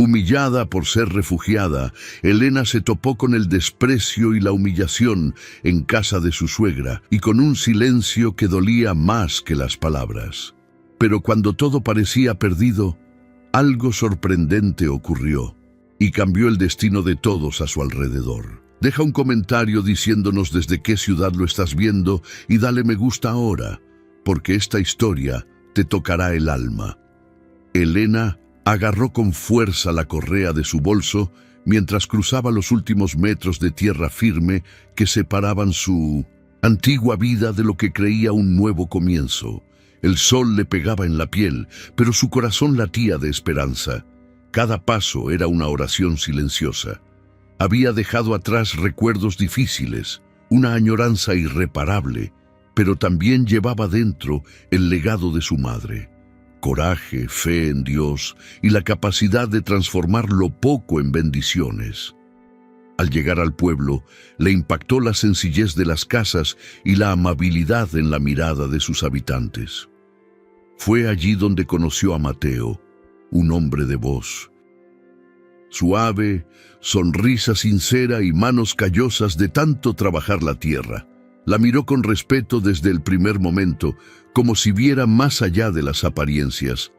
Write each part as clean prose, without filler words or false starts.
Humillada por ser refugiada, Elena se topó con el desprecio y la humillación en casa de su suegra y con un silencio que dolía más que las palabras. Pero cuando todo parecía perdido, algo sorprendente ocurrió y cambió el destino de todos a su alrededor. Deja un comentario diciéndonos desde qué ciudad lo estás viendo y dale me gusta ahora, porque esta historia te tocará el alma. Elena agarró con fuerza la correa de su bolso mientras cruzaba los últimos metros de tierra firme que separaban su antigua vida de lo que creía un nuevo comienzo. El sol le pegaba en la piel, pero su corazón latía de esperanza. Cada paso era una oración silenciosa. Había dejado atrás recuerdos difíciles, una añoranza irreparable, pero también llevaba dentro el legado de su madre. Coraje, fe en Dios y la capacidad de transformar lo poco en bendiciones. Al llegar al pueblo, le impactó la sencillez de las casas y la amabilidad en la mirada de sus habitantes. Fue allí donde conoció a Mateo, un hombre de voz suave, sonrisa sincera y manos callosas de tanto trabajar la tierra. La miró con respeto desde el primer momento, como si viera más allá de las apariencias.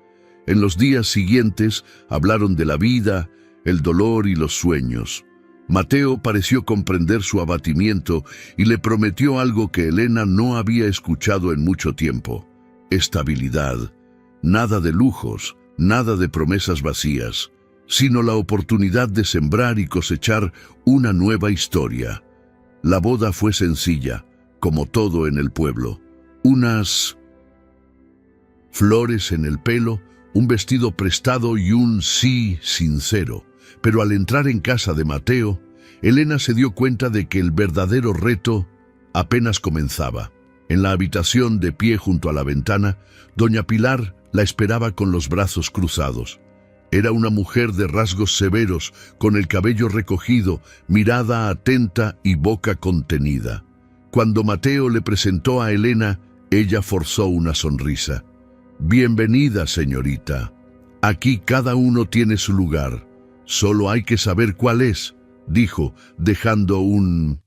En los días siguientes hablaron de la vida, el dolor y los sueños. Mateo pareció comprender su abatimiento y le prometió algo que Elena no había escuchado en mucho tiempo: estabilidad. Nada de lujos, nada de promesas vacías, sino la oportunidad de sembrar y cosechar una nueva historia. La boda fue sencilla, como todo en el pueblo. Unas flores en el pelo, un vestido prestado y un sí sincero. Pero al entrar en casa de Mateo, Elena se dio cuenta de que el verdadero reto apenas comenzaba. En la habitación, de pie junto a la ventana, doña Pilar la esperaba con los brazos cruzados. Era una mujer de rasgos severos, con el cabello recogido, mirada atenta y boca contenida. Cuando Mateo le presentó a Elena, ella forzó una sonrisa. «Bienvenida, señorita. Aquí cada uno tiene su lugar. Solo hay que saber cuál es», dijo, dejando un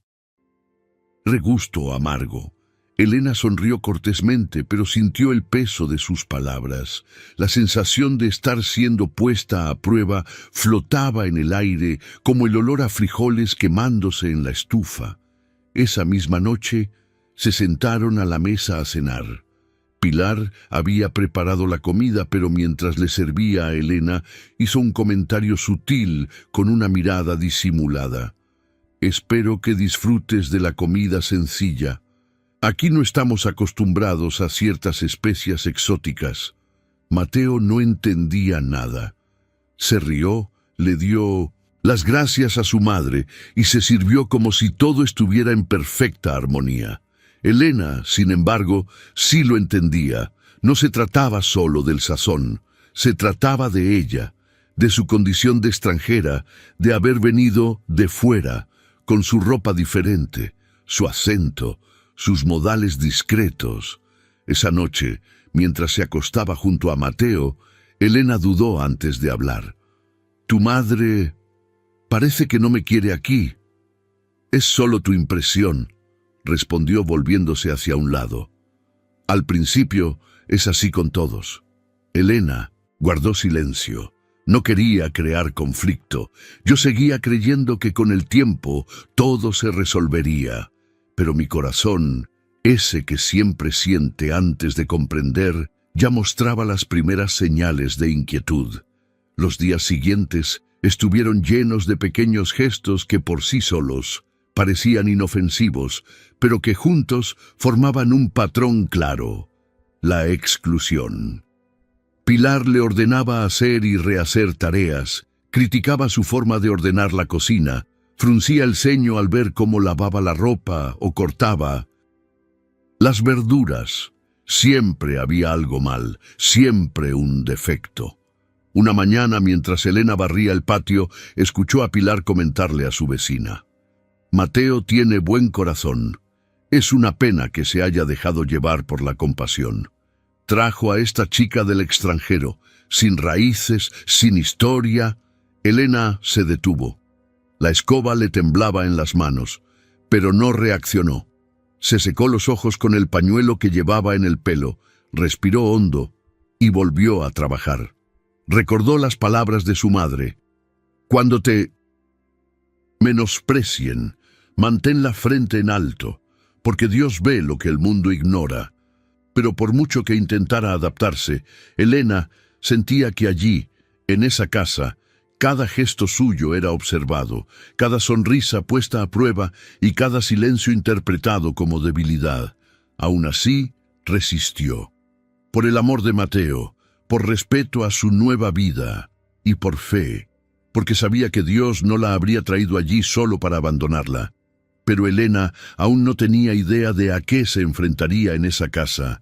regusto amargo. Elena sonrió cortésmente, pero sintió el peso de sus palabras. La sensación de estar siendo puesta a prueba flotaba en el aire como el olor a frijoles quemándose en la estufa. Esa misma noche se sentaron a la mesa a cenar. Pilar había preparado la comida, pero mientras le servía a Elena, hizo un comentario sutil con una mirada disimulada. «Espero que disfrutes de la comida sencilla. Aquí no estamos acostumbrados a ciertas especias exóticas». Mateo no entendía nada. Se rió, le dio las gracias a su madre y se sirvió como si todo estuviera en perfecta armonía. Elena, sin embargo, sí lo entendía. No se trataba solo del sazón, se trataba de ella, de su condición de extranjera, de haber venido de fuera, con su ropa diferente, su acento, sus modales discretos. Esa noche, mientras se acostaba junto a Mateo, Elena dudó antes de hablar. «Tu madre parece que no me quiere aquí». «Es solo tu impresión», respondió volviéndose hacia un lado. «Al principio es así con todos». Elena guardó silencio. No quería crear conflicto. Yo seguía creyendo que con el tiempo todo se resolvería. Pero mi corazón, ese que siempre siente antes de comprender, ya mostraba las primeras señales de inquietud. Los días siguientes estuvieron llenos de pequeños gestos que por sí solos parecían inofensivos, pero que juntos formaban un patrón claro: la exclusión. Pilar le ordenaba hacer y rehacer tareas, criticaba su forma de ordenar la cocina, fruncía el ceño al ver cómo lavaba la ropa o cortaba las verduras. Siempre había algo mal, siempre un defecto. Una mañana, mientras Elena barría el patio, escuchó a Pilar comentarle a su vecina: «Mateo tiene buen corazón. Es una pena que se haya dejado llevar por la compasión. Trajo a esta chica del extranjero, sin raíces, sin historia, Elena se detuvo. La escoba le temblaba en las manos, pero no reaccionó. Se secó los ojos con el pañuelo que llevaba en el pelo, respiró hondo y volvió a trabajar. Recordó las palabras de su madre. Cuando te menosprecien, mantén la frente en alto, porque Dios ve lo que el mundo ignora. Pero por mucho que intentara adaptarse, Elena sentía que allí, en esa casa, cada gesto suyo era observado, cada sonrisa puesta a prueba y cada silencio interpretado como debilidad. Aún así, resistió. Por el amor de Mateo, por respeto a su nueva vida y por fe, porque sabía que Dios no la habría traído allí solo para abandonarla. Pero Elena aún no tenía idea de a qué se enfrentaría en esa casa,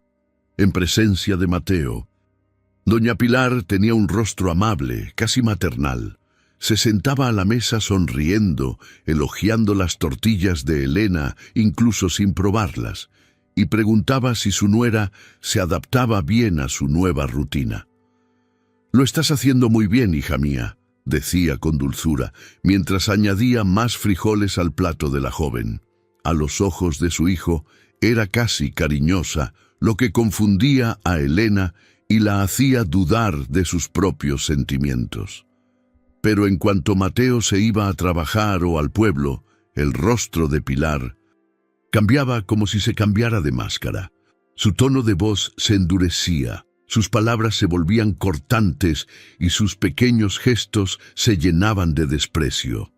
en presencia de Mateo. Doña Pilar tenía un rostro amable, casi maternal. Se sentaba a la mesa sonriendo, elogiando las tortillas de Elena, incluso sin probarlas, y preguntaba si su nuera se adaptaba bien a su nueva rutina. «Lo estás haciendo muy bien, hija mía», decía con dulzura, mientras añadía más frijoles al plato de la joven. A los ojos de su hijo era casi cariñosa, lo que confundía a Elena y la hacía dudar de sus propios sentimientos. Pero en cuanto Mateo se iba a trabajar o al pueblo, el rostro de Pilar cambiaba como si se cambiara de máscara. Su tono de voz se endurecía, sus palabras se volvían cortantes y sus pequeños gestos se llenaban de desprecio.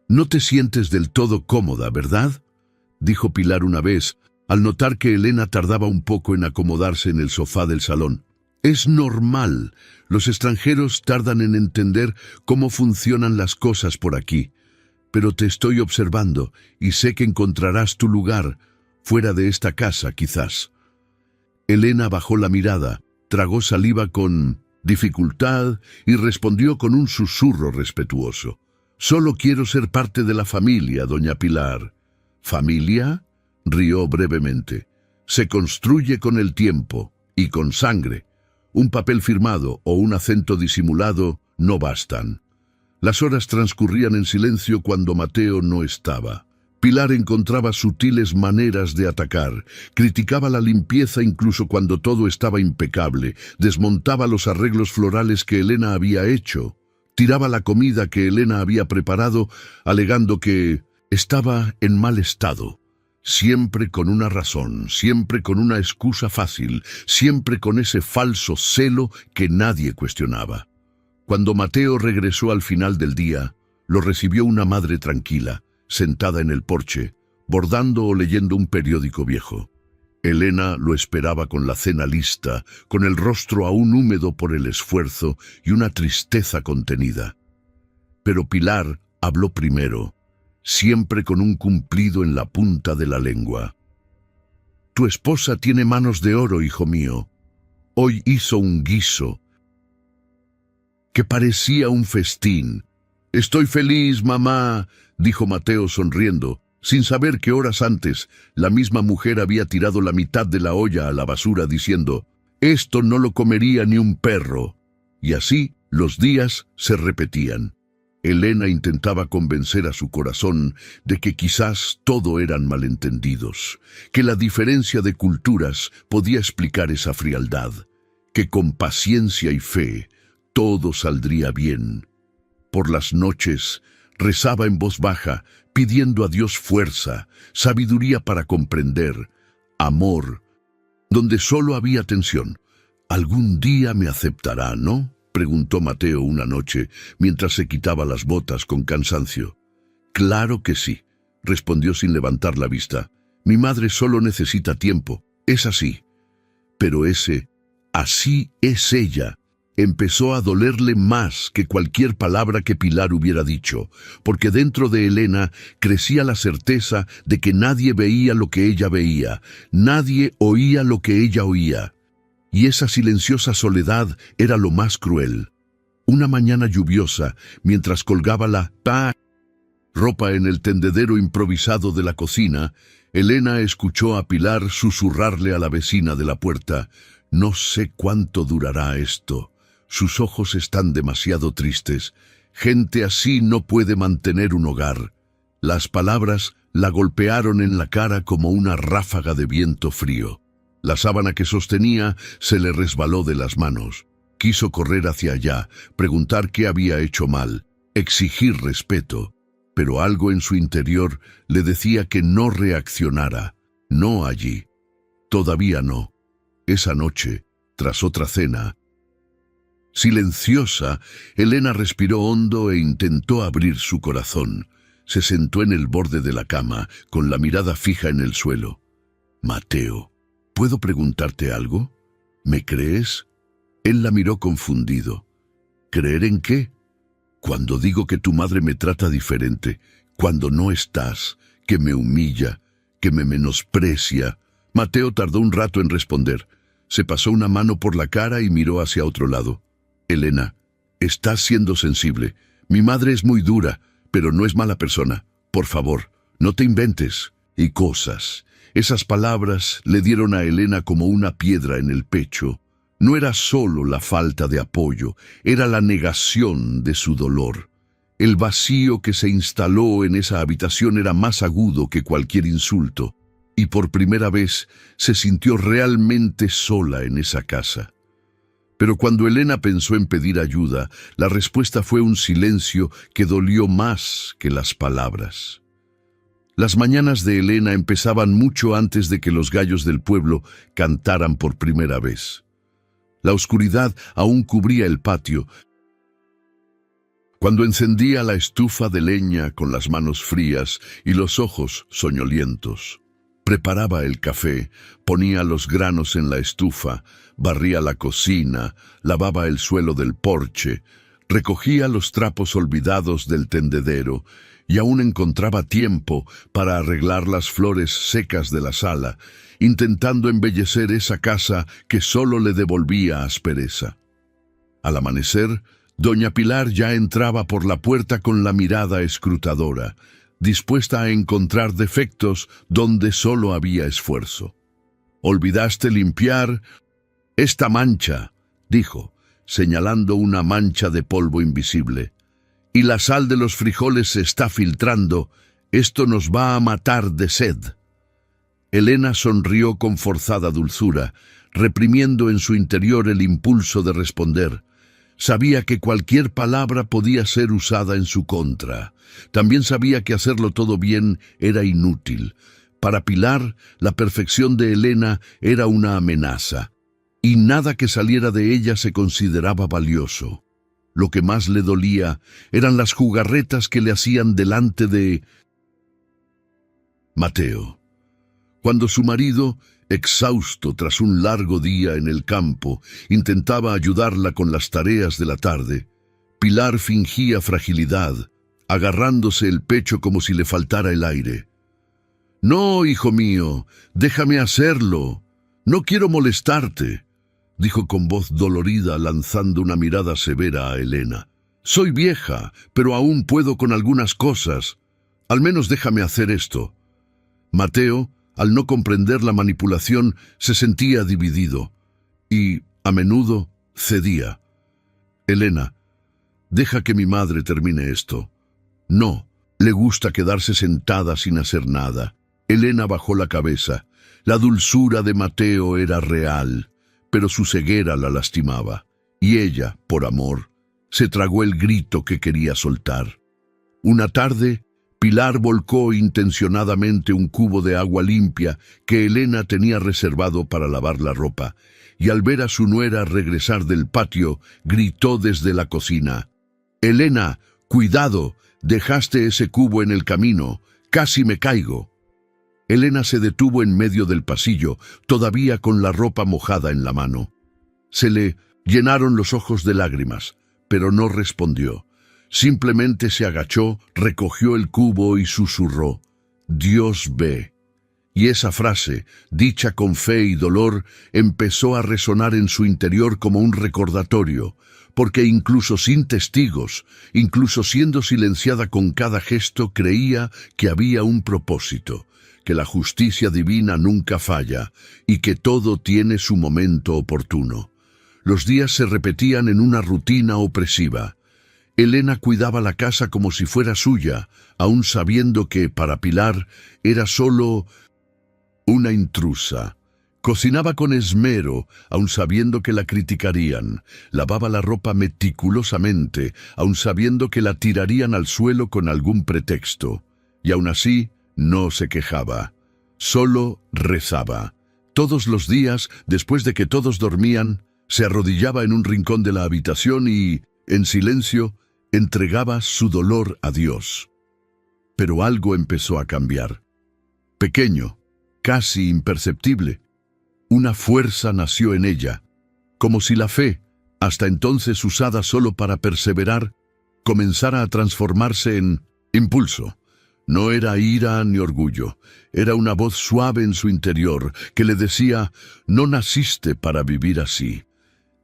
«No te sientes del todo cómoda, ¿verdad?», dijo Pilar una vez, al notar que Elena tardaba un poco en acomodarse en el sofá del salón. «Es normal. Los extranjeros tardan en entender cómo funcionan las cosas por aquí. Pero te estoy observando y sé que encontrarás tu lugar, fuera de esta casa, quizás». Elena bajó la mirada, tragó saliva con dificultad y respondió con un susurro respetuoso. «Solo quiero ser parte de la familia, doña Pilar». «¿Familia?», rió brevemente. «Se construye con el tiempo y con sangre. Un papel firmado o un acento disimulado no bastan». Las horas transcurrían en silencio cuando Mateo no estaba. Pilar encontraba sutiles maneras de atacar, criticaba la limpieza incluso cuando todo estaba impecable, desmontaba los arreglos florales que Elena había hecho, tiraba la comida que Elena había preparado, alegando que estaba en mal estado. Siempre con una razón, siempre con una excusa fácil, siempre con ese falso celo que nadie cuestionaba. Cuando Mateo regresó al final del día, lo recibió una madre tranquila, sentada en el porche, bordando o leyendo un periódico viejo. Elena lo esperaba con la cena lista, con el rostro aún húmedo por el esfuerzo y una tristeza contenida. Pero Pilar habló primero, siempre con un cumplido en la punta de la lengua. «Tu esposa tiene manos de oro, hijo mío. Hoy hizo un guiso que parecía un festín». «Estoy feliz, mamá», dijo Mateo sonriendo, sin saber que horas antes la misma mujer había tirado la mitad de la olla a la basura diciendo: «Esto no lo comería ni un perro». Y así los días se repetían. Elena intentaba convencer a su corazón de que quizás todo eran malentendidos, que la diferencia de culturas podía explicar esa frialdad, que con paciencia y fe todo saldría bien. Por las noches rezaba en voz baja, pidiendo a Dios fuerza, sabiduría para comprender, amor, donde solo había tensión. «Algún día me aceptará, ¿no?», preguntó Mateo una noche, mientras se quitaba las botas con cansancio. «Claro que sí», respondió sin levantar la vista. «Mi madre solo necesita tiempo, es así». Pero ese «así es ella» empezó a dolerle más que cualquier palabra que Pilar hubiera dicho, porque dentro de Elena crecía la certeza de que nadie veía lo que ella veía, nadie oía lo que ella oía. Y esa silenciosa soledad era lo más cruel. Una mañana lluviosa, mientras colgaba la ropa en el tendedero improvisado de la cocina, Elena escuchó a Pilar susurrarle a la vecina de la puerta: «No sé cuánto durará esto. Sus ojos están demasiado tristes. Gente así no puede mantener un hogar. Las palabras la golpearon en la cara como una ráfaga de viento frío. La sábana que sostenía se le resbaló de las manos. Quiso correr hacia allá, preguntar qué había hecho mal, exigir respeto, pero algo en su interior le decía que no reaccionara, no allí. Todavía no. Esa noche, tras otra cena, silenciosa, Elena respiró hondo e intentó abrir su corazón. Se sentó en el borde de la cama, con la mirada fija en el suelo. «Mateo, ¿puedo preguntarte algo? ¿Me crees?» Él la miró confundido. «¿Creer en qué?» «Cuando digo que tu madre me trata diferente, cuando no estás, que me humilla, que me menosprecia». Mateo tardó un rato en responder. Se pasó una mano por la cara y miró hacia otro lado. «Elena, estás siendo sensible. Mi madre es muy dura, pero no es mala persona. Por favor, no te inventes». Y cosas. Esas palabras le dieron a Elena como una piedra en el pecho. No era solo la falta de apoyo, era la negación de su dolor. El vacío que se instaló en esa habitación era más agudo que cualquier insulto, y por primera vez se sintió realmente sola en esa casa. Pero cuando Elena pensó en pedir ayuda, la respuesta fue un silencio que dolió más que las palabras. Las mañanas de Elena empezaban mucho antes de que los gallos del pueblo cantaran por primera vez. La oscuridad aún cubría el patio, cuando encendía la estufa de leña con las manos frías y los ojos soñolientos. Preparaba el café, ponía los granos en la estufa, barría la cocina, lavaba el suelo del porche, recogía los trapos olvidados del tendedero y aún encontraba tiempo para arreglar las flores secas de la sala, intentando embellecer esa casa que solo le devolvía aspereza. Al amanecer, doña Pilar ya entraba por la puerta con la mirada escrutadora, dispuesta a encontrar defectos donde solo había esfuerzo. «¿Olvidaste limpiar esta mancha?», dijo, señalando una mancha de polvo invisible. «Y la sal de los frijoles se está filtrando. Esto nos va a matar de sed». Elena sonrió con forzada dulzura, reprimiendo en su interior el impulso de responder. Sabía que cualquier palabra podía ser usada en su contra. También sabía que hacerlo todo bien era inútil. Para Pilar, la perfección de Elena era una amenaza, y nada que saliera de ella se consideraba valioso. Lo que más le dolía eran las jugarretas que le hacían delante de Mateo. Cuando su marido, exhausto tras un largo día en el campo, intentaba ayudarla con las tareas de la tarde, Pilar fingía fragilidad, agarrándose el pecho como si le faltara el aire. «No, hijo mío, déjame hacerlo. No quiero molestarte», dijo con voz dolorida, lanzando una mirada severa a Elena. «Soy vieja, pero aún puedo con algunas cosas. Al menos déjame hacer esto». Mateo, al no comprender la manipulación, se sentía dividido y, a menudo, cedía. «Elena, deja que mi madre termine esto». «No», le gusta quedarse sentada sin hacer nada. Elena bajó la cabeza. La dulzura de Mateo era real, pero su ceguera la lastimaba. Y ella, por amor, se tragó el grito que quería soltar. Una tarde, Pilar volcó intencionadamente un cubo de agua limpia que Elena tenía reservado para lavar la ropa, y al ver a su nuera regresar del patio, gritó desde la cocina. «Elena, cuidado, dejaste ese cubo en el camino, casi me caigo». Elena se detuvo en medio del pasillo, todavía con la ropa mojada en la mano. Se le llenaron los ojos de lágrimas, pero no respondió. Simplemente se agachó, recogió el cubo y susurró: «Dios ve». Y esa frase, dicha con fe y dolor, empezó a resonar en su interior como un recordatorio, porque incluso sin testigos, incluso siendo silenciada con cada gesto, creía que había un propósito, que la justicia divina nunca falla y que todo tiene su momento oportuno. Los días se repetían en una rutina opresiva. Elena cuidaba la casa como si fuera suya, aun sabiendo que para Pilar era solo una intrusa. Cocinaba con esmero, aun sabiendo que la criticarían. Lavaba la ropa meticulosamente, aun sabiendo que la tirarían al suelo con algún pretexto. Y aun así, no se quejaba. Solo rezaba. Todos los días, después de que todos dormían, se arrodillaba en un rincón de la habitación y, en silencio, entregaba su dolor a Dios. Pero algo empezó a cambiar. Pequeño, casi imperceptible. Una fuerza nació en ella, como si la fe, hasta entonces usada solo para perseverar, comenzara a transformarse en impulso. No era ira ni orgullo, era una voz suave en su interior que le decía: no naciste para vivir así.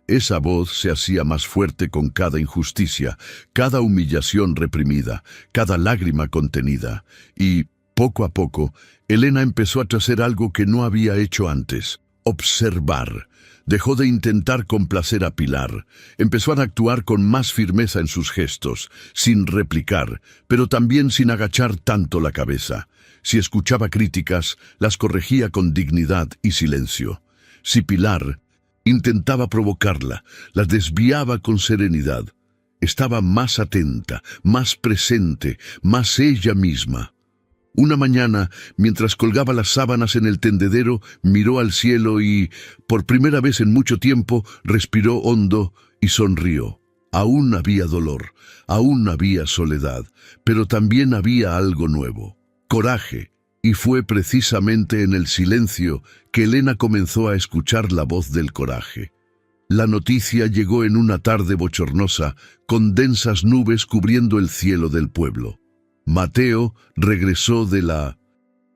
Esa voz se hacía más fuerte con cada injusticia, cada humillación reprimida, cada lágrima contenida. Y, poco a poco, Elena empezó a hacer algo que no había hecho antes: observar. Dejó de intentar complacer a Pilar. Empezó a actuar con más firmeza en sus gestos, sin replicar, pero también sin agachar tanto la cabeza. Si escuchaba críticas, las corregía con dignidad y silencio. Si Pilar intentaba provocarla, la desviaba con serenidad. Estaba más atenta, más presente, más ella misma. Una mañana, mientras colgaba las sábanas en el tendedero, miró al cielo y, por primera vez en mucho tiempo, respiró hondo y sonrió. Aún había dolor, aún había soledad, pero también había algo nuevo: coraje. Y fue precisamente en el silencio que Elena comenzó a escuchar la voz del coraje. La noticia llegó en una tarde bochornosa, con densas nubes cubriendo el cielo del pueblo. Mateo regresó de la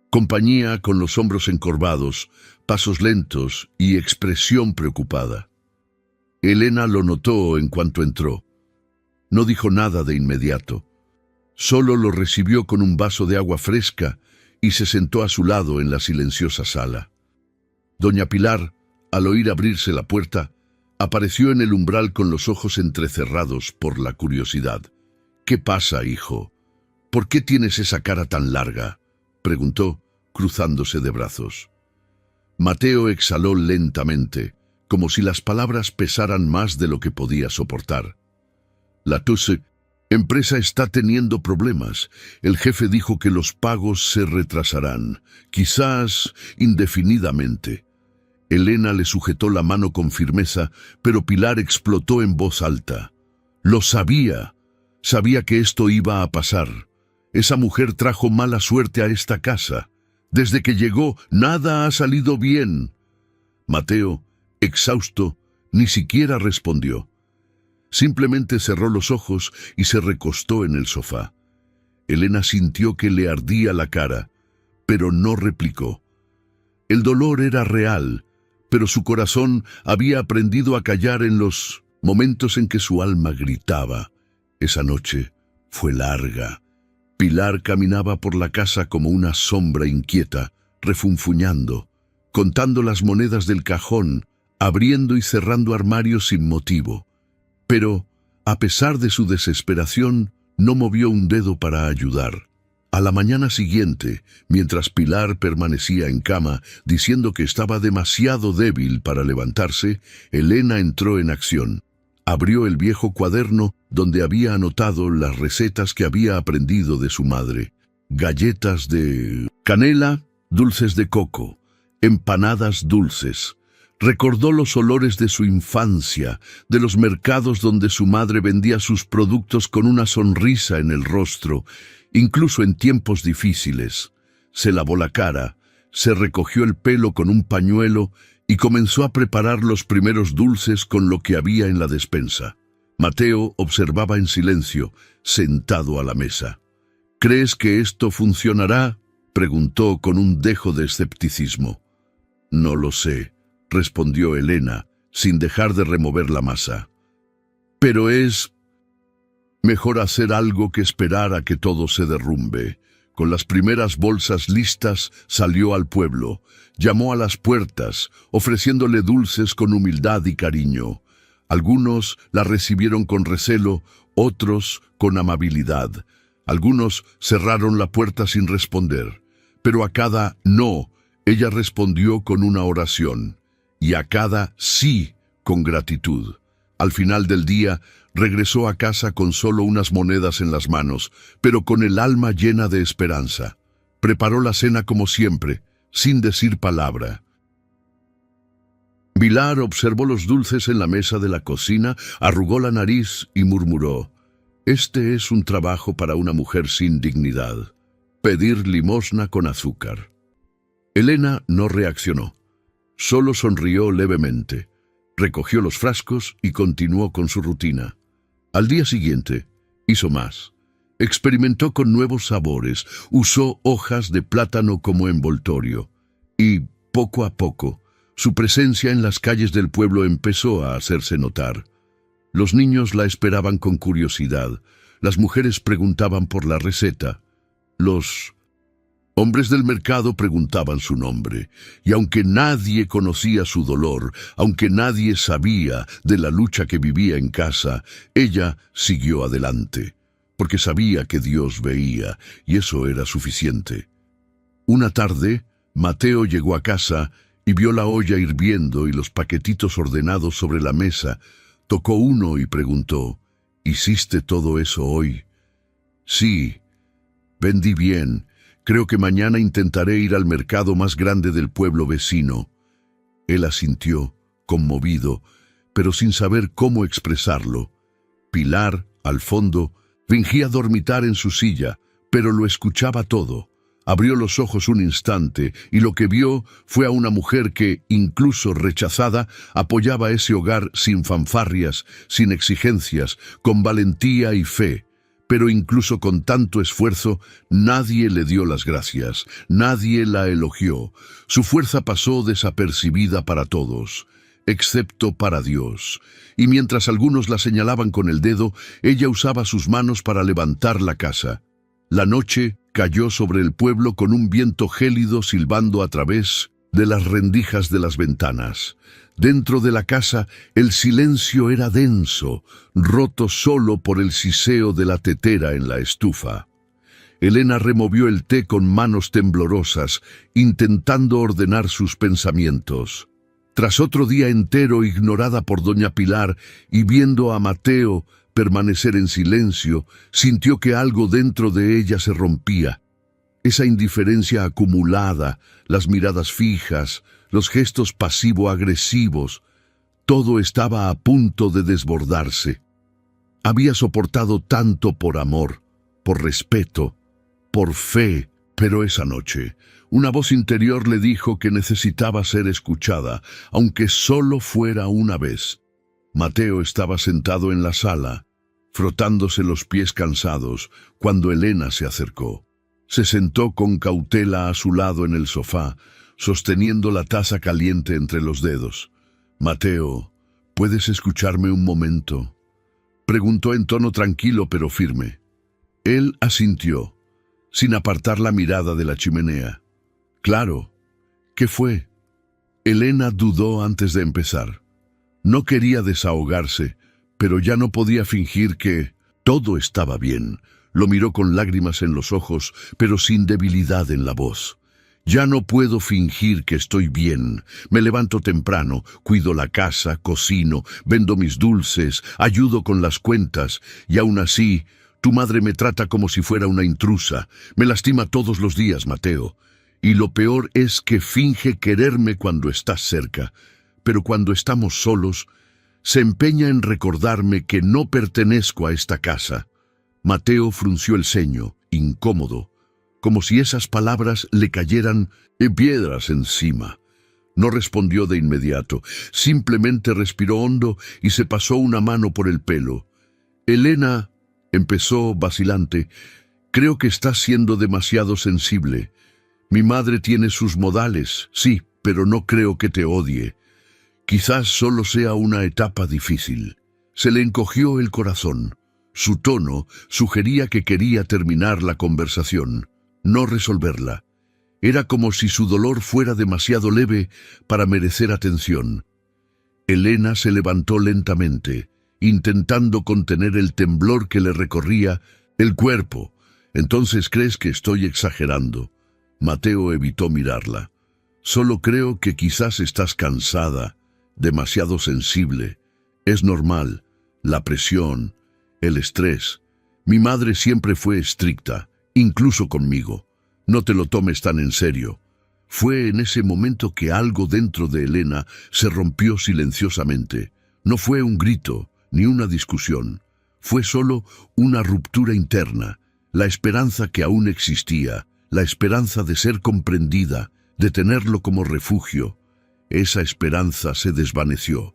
compañía con los hombros encorvados, pasos lentos y expresión preocupada. Elena lo notó en cuanto entró. No dijo nada de inmediato. Solo lo recibió con un vaso de agua fresca y se sentó a su lado en la silenciosa sala. Doña Pilar, al oír abrirse la puerta, apareció en el umbral con los ojos entrecerrados por la curiosidad. «¿Qué pasa, hijo? ¿Por qué tienes esa cara tan larga?», preguntó, cruzándose de brazos. Mateo exhaló lentamente, como si las palabras pesaran más de lo que podía soportar. «La empresa está teniendo problemas. El jefe dijo que los pagos se retrasarán, quizás indefinidamente». Elena le sujetó la mano con firmeza, pero Pilar explotó en voz alta. «Lo sabía. Sabía que esto iba a pasar. Esa mujer trajo mala suerte a esta casa. Desde que llegó, nada ha salido bien». Mateo, exhausto, ni siquiera respondió. Simplemente cerró los ojos y se recostó en el sofá. Elena sintió que le ardía la cara, pero no replicó. El dolor era real, pero su corazón había aprendido a callar en los momentos en que su alma gritaba. Esa noche fue larga. Pilar caminaba por la casa como una sombra inquieta, refunfuñando, contando las monedas del cajón, abriendo y cerrando armarios sin motivo. Pero, a pesar de su desesperación, no movió un dedo para ayudar. A la mañana siguiente, mientras Pilar permanecía en cama, diciendo que estaba demasiado débil para levantarse, Elena entró en acción. Abrió el viejo cuaderno donde había anotado las recetas que había aprendido de su madre. Galletas de canela, dulces de coco, empanadas dulces. Recordó los olores de su infancia, de los mercados donde su madre vendía sus productos con una sonrisa en el rostro, incluso en tiempos difíciles. Se lavó la cara, se recogió el pelo con un pañuelo y comenzó a preparar los primeros dulces con lo que había en la despensa. Mateo observaba en silencio, sentado a la mesa. «¿Crees que esto funcionará?», preguntó con un dejo de escepticismo. «No lo sé», respondió Elena, sin dejar de remover la masa. «Pero es mejor hacer algo que esperar a que todo se derrumbe». Con las primeras bolsas listas, salió al pueblo. Llamó a las puertas, ofreciéndole dulces con humildad y cariño. Algunos la recibieron con recelo, otros con amabilidad. Algunos cerraron la puerta sin responder, pero a cada no, ella respondió con una oración, y a cada sí con gratitud. Al final del día, regresó a casa con solo unas monedas en las manos, pero con el alma llena de esperanza. Preparó la cena como siempre, sin decir palabra. Pilar observó los dulces en la mesa de la cocina, arrugó la nariz y murmuró: «Este es un trabajo para una mujer sin dignidad. Pedir limosna con azúcar». Elena no reaccionó. Solo sonrió levemente. Recogió los frascos y continuó con su rutina. Al día siguiente, hizo más. Experimentó con nuevos sabores, usó hojas de plátano como envoltorio. Y, poco a poco, su presencia en las calles del pueblo empezó a hacerse notar. Los niños la esperaban con curiosidad. Las mujeres preguntaban por la receta. Los hombres del mercado preguntaban su nombre, y aunque nadie conocía su dolor, aunque nadie sabía de la lucha que vivía en casa, ella siguió adelante, porque sabía que Dios veía, y eso era suficiente. Una tarde, Mateo llegó a casa y vio la olla hirviendo y los paquetitos ordenados sobre la mesa. Tocó uno y preguntó: «¿Hiciste todo eso hoy?» «Sí, vendí bien. Creo que mañana intentaré ir al mercado más grande del pueblo vecino». Él asintió, conmovido, pero sin saber cómo expresarlo. Pilar, al fondo, fingía dormitar en su silla, pero lo escuchaba todo. Abrió los ojos un instante y lo que vio fue a una mujer que, incluso rechazada, apoyaba ese hogar sin fanfarrias, sin exigencias, con valentía y fe. Pero incluso con tanto esfuerzo, nadie le dio las gracias, nadie la elogió. Su fuerza pasó desapercibida para todos, excepto para Dios. Y mientras algunos la señalaban con el dedo, ella usaba sus manos para levantar la casa. La noche cayó sobre el pueblo con un viento gélido silbando a través de las rendijas de las ventanas. Dentro de la casa, el silencio era denso, roto solo por el siseo de la tetera en la estufa. Elena removió el té con manos temblorosas, intentando ordenar sus pensamientos. Tras otro día entero ignorada por doña Pilar y viendo a Mateo permanecer en silencio, sintió que algo dentro de ella se rompía. Esa indiferencia acumulada, las miradas fijas, los gestos pasivo-agresivos, todo estaba a punto de desbordarse. Había soportado tanto por amor, por respeto, por fe, pero esa noche, una voz interior le dijo que necesitaba ser escuchada, aunque solo fuera una vez. Mateo estaba sentado en la sala, frotándose los pies cansados, cuando Elena se acercó. Se sentó con cautela a su lado en el sofá, sosteniendo la taza caliente entre los dedos. «Mateo, ¿puedes escucharme un momento?», preguntó en tono tranquilo pero firme. Él asintió, sin apartar la mirada de la chimenea. «Claro. ¿Qué fue?». Elena dudó antes de empezar. No quería desahogarse, pero ya no podía fingir que todo estaba bien. Lo miró con lágrimas en los ojos, pero sin debilidad en la voz. «Ya no puedo fingir que estoy bien. Me levanto temprano, cuido la casa, cocino, vendo mis dulces, ayudo con las cuentas, y aún así, tu madre me trata como si fuera una intrusa. Me lastima todos los días, Mateo. Y lo peor es que finge quererme cuando estás cerca, pero cuando estamos solos, se empeña en recordarme que no pertenezco a esta casa». Mateo frunció el ceño, incómodo, como si esas palabras le cayeran en piedras encima. No respondió de inmediato, simplemente respiró hondo y se pasó una mano por el pelo. «Elena», empezó vacilante, «creo que estás siendo demasiado sensible. Mi madre tiene sus modales, sí, pero no creo que te odie. Quizás solo sea una etapa difícil». Se le encogió el corazón. Su tono sugería que quería terminar la conversación, no resolverla. Era como si su dolor fuera demasiado leve para merecer atención. Elena se levantó lentamente, intentando contener el temblor que le recorría el cuerpo. «¿Entonces crees que estoy exagerando?» Mateo evitó mirarla. «Solo creo que quizás estás cansada, demasiado sensible. Es normal, la presión, el estrés. Mi madre siempre fue estricta, incluso conmigo. No te lo tomes tan en serio». Fue en ese momento que algo dentro de Elena se rompió silenciosamente. No fue un grito, ni una discusión. Fue solo una ruptura interna, la esperanza que aún existía, la esperanza de ser comprendida, de tenerlo como refugio. Esa esperanza se desvaneció.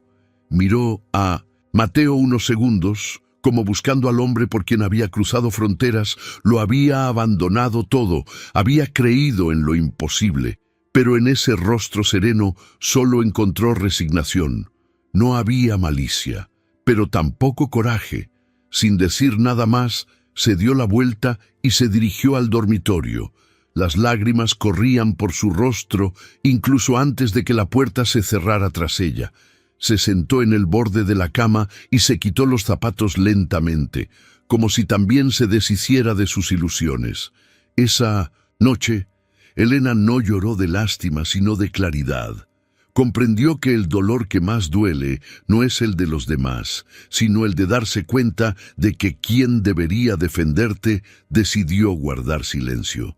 Miró a Mateo unos segundos, como buscando al hombre por quien había cruzado fronteras, lo había abandonado todo, había creído en lo imposible. Pero en ese rostro sereno solo encontró resignación. No había malicia, pero tampoco coraje. Sin decir nada más, se dio la vuelta y se dirigió al dormitorio. Las lágrimas corrían por su rostro incluso antes de que la puerta se cerrara tras ella. Se sentó en el borde de la cama y se quitó los zapatos lentamente, como si también se deshiciera de sus ilusiones. Esa noche, Elena no lloró de lástima, sino de claridad. Comprendió que el dolor que más duele no es el de los demás, sino el de darse cuenta de que quien debería defenderte decidió guardar silencio.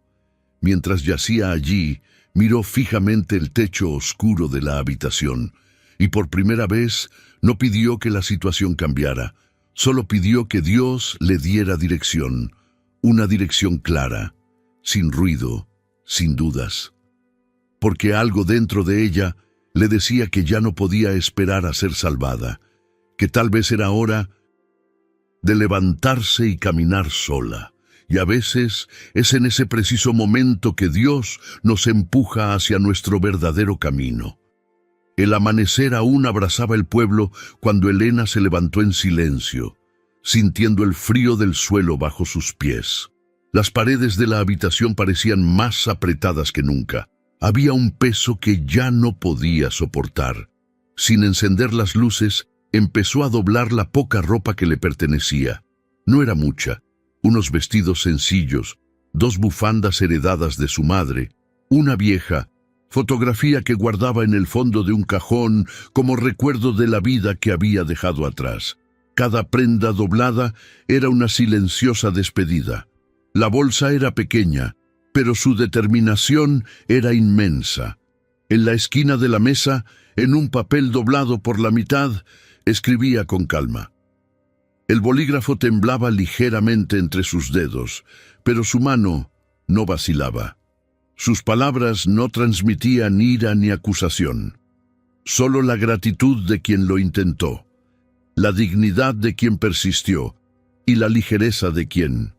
Mientras yacía allí, miró fijamente el techo oscuro de la habitación, y por primera vez no pidió que la situación cambiara, solo pidió que Dios le diera dirección, una dirección clara, sin ruido, sin dudas, porque algo dentro de ella le decía que ya no podía esperar a ser salvada, que tal vez era hora de levantarse y caminar sola. Y a veces es en ese preciso momento que Dios nos empuja hacia nuestro verdadero camino. El amanecer aún abrazaba el pueblo cuando Elena se levantó en silencio, sintiendo el frío del suelo bajo sus pies. Las paredes de la habitación parecían más apretadas que nunca. Había un peso que ya no podía soportar. Sin encender las luces, empezó a doblar la poca ropa que le pertenecía. No era mucha. Unos vestidos sencillos, 2 bufandas heredadas de su madre, una vieja fotografía que guardaba en el fondo de un cajón como recuerdo de la vida que había dejado atrás. Cada prenda doblada era una silenciosa despedida. La bolsa era pequeña, pero su determinación era inmensa. En la esquina de la mesa, en un papel doblado por la mitad, escribía con calma. El bolígrafo temblaba ligeramente entre sus dedos, pero su mano no vacilaba. Sus palabras no transmitían ira ni acusación, solo la gratitud de quien lo intentó, la dignidad de quien persistió y la ligereza de quien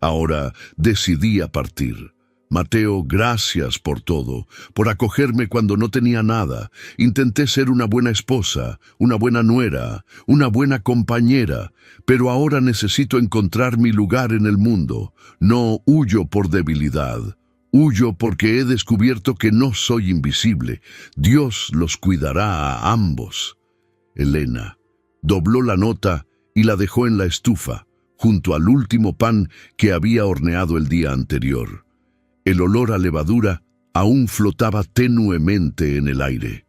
ahora decidía partir. Mateo, gracias por todo, por acogerme cuando no tenía nada. Intenté ser una buena esposa, una buena nuera, una buena compañera, pero ahora necesito encontrar mi lugar en el mundo. No huyo por debilidad, huyo porque he descubierto que no soy invisible. Dios los cuidará a ambos. Elena dobló la nota y la dejó en la estufa, junto al último pan que había horneado el día anterior. El olor a levadura aún flotaba tenuemente en el aire.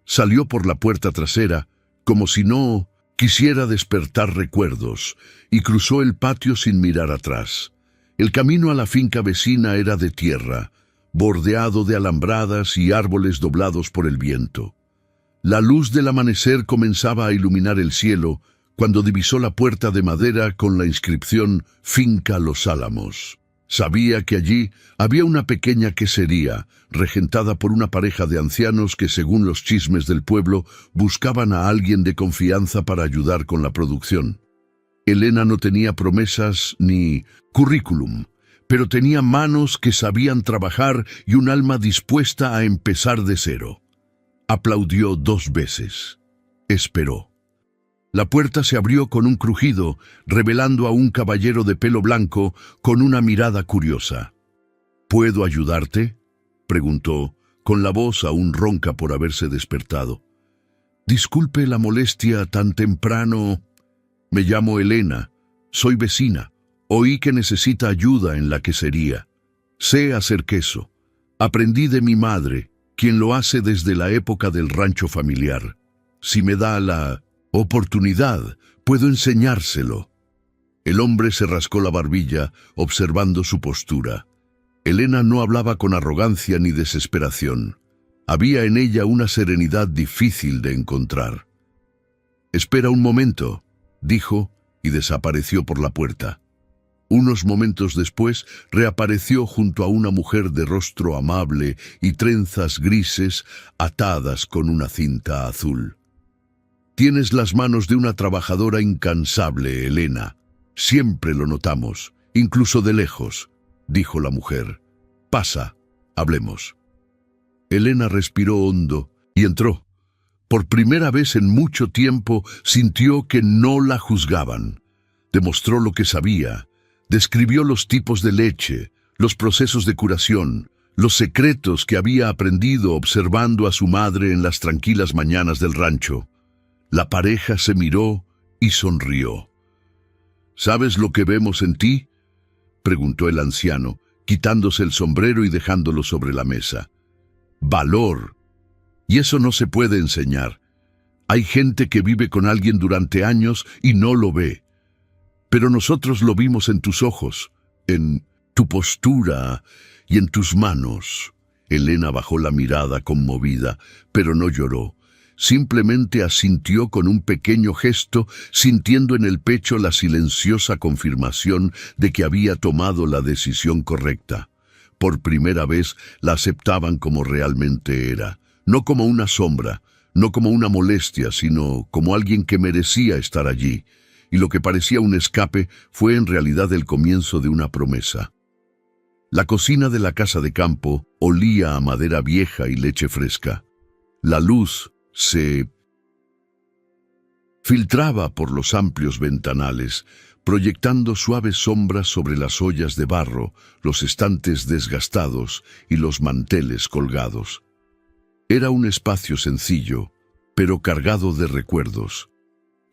Salió por la puerta trasera, como si no quisiera despertar recuerdos, y cruzó el patio sin mirar atrás. El camino a la finca vecina era de tierra, bordeado de alambradas y árboles doblados por el viento. La luz del amanecer comenzaba a iluminar el cielo cuando divisó la puerta de madera con la inscripción «Finca Los Álamos». Sabía que allí había una pequeña quesería, regentada por una pareja de ancianos que, según los chismes del pueblo, buscaban a alguien de confianza para ayudar con la producción. Elena no tenía promesas ni currículum, pero tenía manos que sabían trabajar y un alma dispuesta a empezar de cero. Aplaudió 2 veces. Esperó. La puerta se abrió con un crujido, revelando a un caballero de pelo blanco con una mirada curiosa. «¿Puedo ayudarte?», preguntó, con la voz aún ronca por haberse despertado. Disculpe la molestia tan temprano. Me llamo Elena, soy vecina. Oí que necesita ayuda en la quesería. Sé hacer queso. Aprendí de mi madre, quien lo hace desde la época del rancho familiar. Si me da la oportunidad, puedo enseñárselo. El hombre se rascó la barbilla, observando su postura. Elena no hablaba con arrogancia ni desesperación. Había en ella una serenidad difícil de encontrar. «Espera un momento», dijo, y desapareció por la puerta. Unos momentos después, reapareció junto a una mujer de rostro amable y trenzas grises atadas con una cinta azul. «Tienes las manos de una trabajadora incansable, Elena. Siempre lo notamos, incluso de lejos», dijo la mujer. «Pasa, hablemos». Elena respiró hondo y entró. Por primera vez en mucho tiempo sintió que no la juzgaban. Demostró lo que sabía. Describió los tipos de leche, los procesos de curación, los secretos que había aprendido observando a su madre en las tranquilas mañanas del rancho. La pareja se miró y sonrió. «¿Sabes lo que vemos en ti?», preguntó el anciano, quitándose el sombrero y dejándolo sobre la mesa. «Valor. Y eso no se puede enseñar. Hay gente que vive con alguien durante años y no lo ve. Pero nosotros lo vimos en tus ojos, en tu postura y en tus manos». Elena bajó la mirada conmovida, pero no lloró. Simplemente asintió con un pequeño gesto, sintiendo en el pecho la silenciosa confirmación de que había tomado la decisión correcta. Por primera vez la aceptaban como realmente era, no como una sombra, no como una molestia, sino como alguien que merecía estar allí. Y lo que parecía un escape fue en realidad el comienzo de una promesa. La cocina de la casa de campo olía a madera vieja y leche fresca. La luz se filtraba por los amplios ventanales, proyectando suaves sombras sobre las ollas de barro, los estantes desgastados y los manteles colgados. Era un espacio sencillo, pero cargado de recuerdos.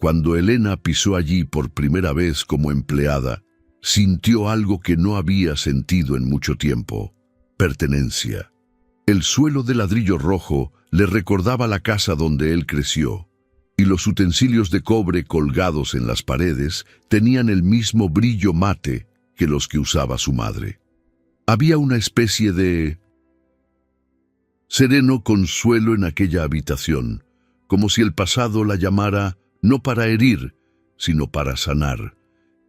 Cuando Elena pisó allí por primera vez como empleada, sintió algo que no había sentido en mucho tiempo: pertenencia. El suelo de ladrillo rojo le recordaba la casa donde él creció, y los utensilios de cobre colgados en las paredes tenían el mismo brillo mate que los que usaba su madre. Había una especie de sereno consuelo en aquella habitación, como si el pasado la llamara no para herir, sino para sanar.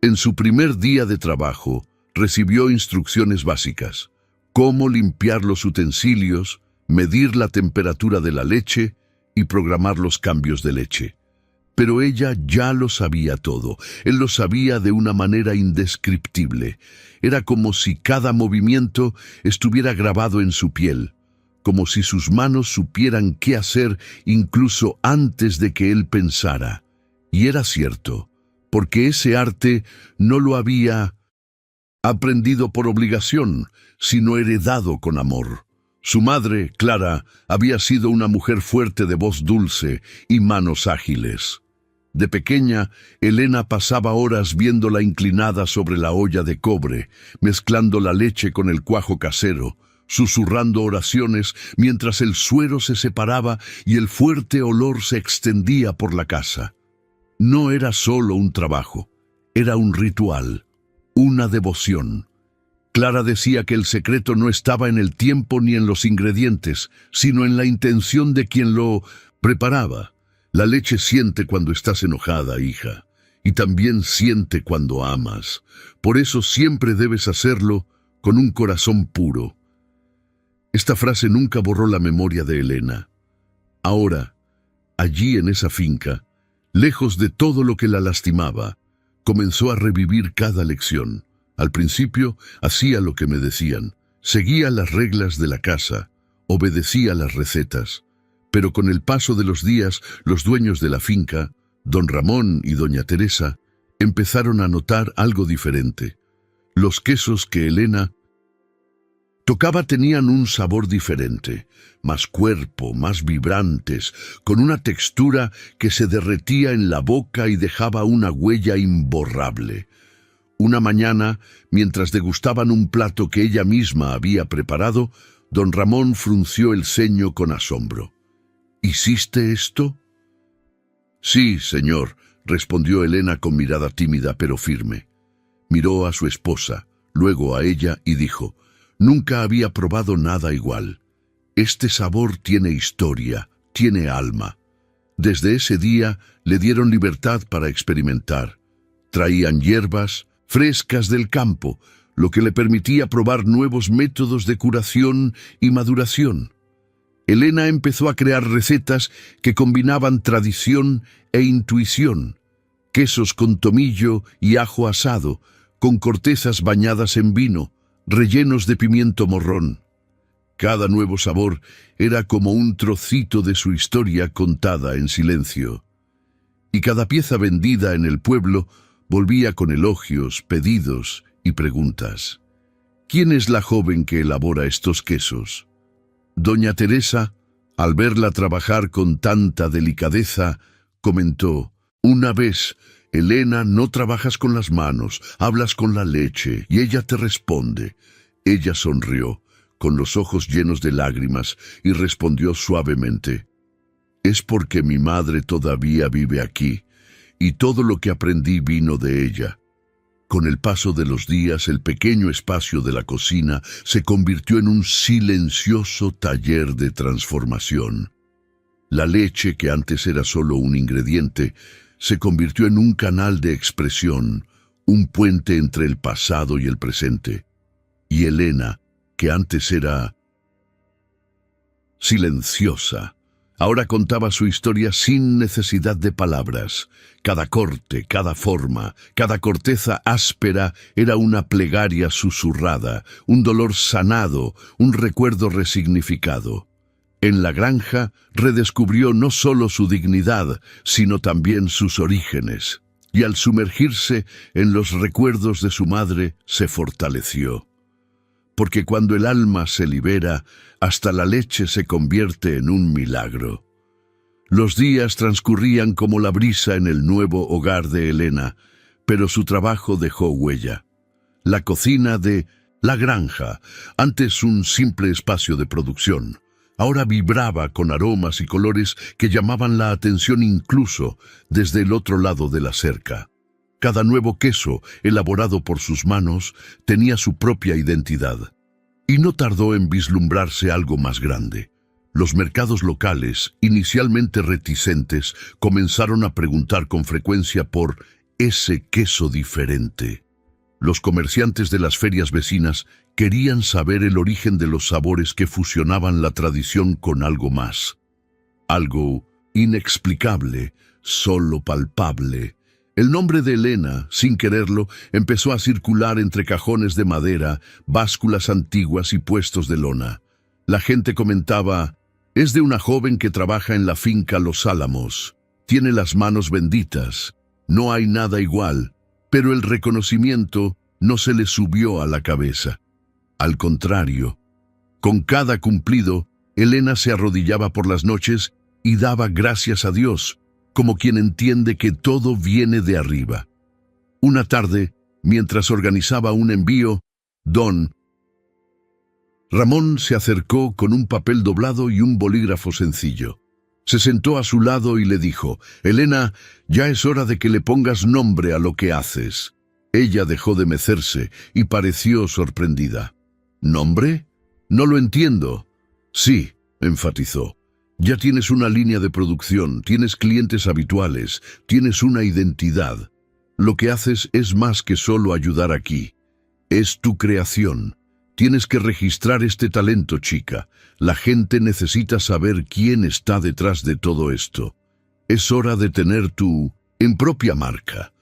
En su primer día de trabajo, recibió instrucciones básicas: cómo limpiar los utensilios, medir la temperatura de la leche y programar los cambios de leche. Pero ella ya lo sabía todo. Él lo sabía de una manera indescriptible. Era como si cada movimiento estuviera grabado en su piel, como si sus manos supieran qué hacer incluso antes de que él pensara. Y era cierto, porque ese arte no lo había aprendido por obligación, sino heredado con amor. Su madre, Clara, había sido una mujer fuerte de voz dulce y manos ágiles. De pequeña, Elena pasaba horas viéndola inclinada sobre la olla de cobre, mezclando la leche con el cuajo casero, susurrando oraciones mientras el suero se separaba y el fuerte olor se extendía por la casa. No era solo un trabajo, era un ritual, una devoción. Clara decía que el secreto no estaba en el tiempo ni en los ingredientes, sino en la intención de quien lo preparaba. La leche siente cuando estás enojada, hija, y también siente cuando amas. Por eso siempre debes hacerlo con un corazón puro. Esta frase nunca borró la memoria de Elena. Ahora, allí en esa finca, lejos de todo lo que la lastimaba, comenzó a revivir cada lección. Al principio hacía lo que me decían, seguía las reglas de la casa, obedecía las recetas, pero con el paso de los días los dueños de la finca, don Ramón y doña Teresa, empezaron a notar algo diferente. Los quesos que Elena tocaba tenían un sabor diferente, más cuerpo, más vibrantes, con una textura que se derretía en la boca y dejaba una huella imborrable. Una mañana, mientras degustaban un plato que ella misma había preparado, don Ramón frunció el ceño con asombro. ¿Hiciste esto? Sí, señor, respondió Elena con mirada tímida pero firme. Miró a su esposa, luego a ella y dijo: nunca había probado nada igual. Este sabor tiene historia, tiene alma. Desde ese día le dieron libertad para experimentar. Traían hierbas frescas del campo, lo que le permitía probar nuevos métodos de curación y maduración. Elena empezó a crear recetas que combinaban tradición e intuición, quesos con tomillo y ajo asado, con cortezas bañadas en vino, rellenos de pimiento morrón. Cada nuevo sabor era como un trocito de su historia contada en silencio. Y cada pieza vendida en el pueblo volvía con elogios, pedidos y preguntas. ¿Quién es la joven que elabora estos quesos? Doña Teresa, al verla trabajar con tanta delicadeza, comentó: una vez, Elena, no trabajas con las manos, hablas con la leche, y ella te responde. Ella sonrió, con los ojos llenos de lágrimas, y respondió suavemente: es porque mi madre todavía vive aquí, y todo lo que aprendí vino de ella. Con el paso de los días, el pequeño espacio de la cocina se convirtió en un silencioso taller de transformación. La leche, que antes era solo un ingrediente, se convirtió en un canal de expresión, un puente entre el pasado y el presente. Y Elena, que antes era silenciosa, ahora contaba su historia sin necesidad de palabras. Cada corte, cada forma, cada corteza áspera era una plegaria susurrada, un dolor sanado, un recuerdo resignificado. En la granja redescubrió no solo su dignidad, sino también sus orígenes, y al sumergirse en los recuerdos de su madre, se fortaleció. Porque cuando el alma se libera, hasta la leche se convierte en un milagro. Los días transcurrían como la brisa en el nuevo hogar de Elena, pero su trabajo dejó huella. La cocina de la granja, antes un simple espacio de producción, ahora vibraba con aromas y colores que llamaban la atención incluso desde el otro lado de la cerca. Cada nuevo queso, elaborado por sus manos, tenía su propia identidad. Y no tardó en vislumbrarse algo más grande. Los mercados locales, inicialmente reticentes, comenzaron a preguntar con frecuencia por ese queso diferente. Los comerciantes de las ferias vecinas querían saber el origen de los sabores que fusionaban la tradición con algo más. Algo inexplicable, solo palpable. El nombre de Elena, sin quererlo, empezó a circular entre cajones de madera, básculas antiguas y puestos de lona. La gente comentaba: es de una joven que trabaja en la finca Los Álamos. Tiene las manos benditas. No hay nada igual. Pero el reconocimiento no se le subió a la cabeza. Al contrario, con cada cumplido, Elena se arrodillaba por las noches y daba gracias a Dios, como quien entiende que todo viene de arriba. Una tarde, mientras organizaba un envío, don Ramón se acercó con un papel doblado y un bolígrafo sencillo. Se sentó a su lado y le dijo: Elena, ya es hora de que le pongas nombre a lo que haces. Ella dejó de mecerse y pareció sorprendida. ¿Nombre? No lo entiendo. Sí, enfatizó. Ya tienes una línea de producción, tienes clientes habituales, tienes una identidad. Lo que haces es más que solo ayudar aquí. Es tu creación. Tienes que registrar este talento, chica. La gente necesita saber quién está detrás de todo esto. Es hora de tener tu propia marca.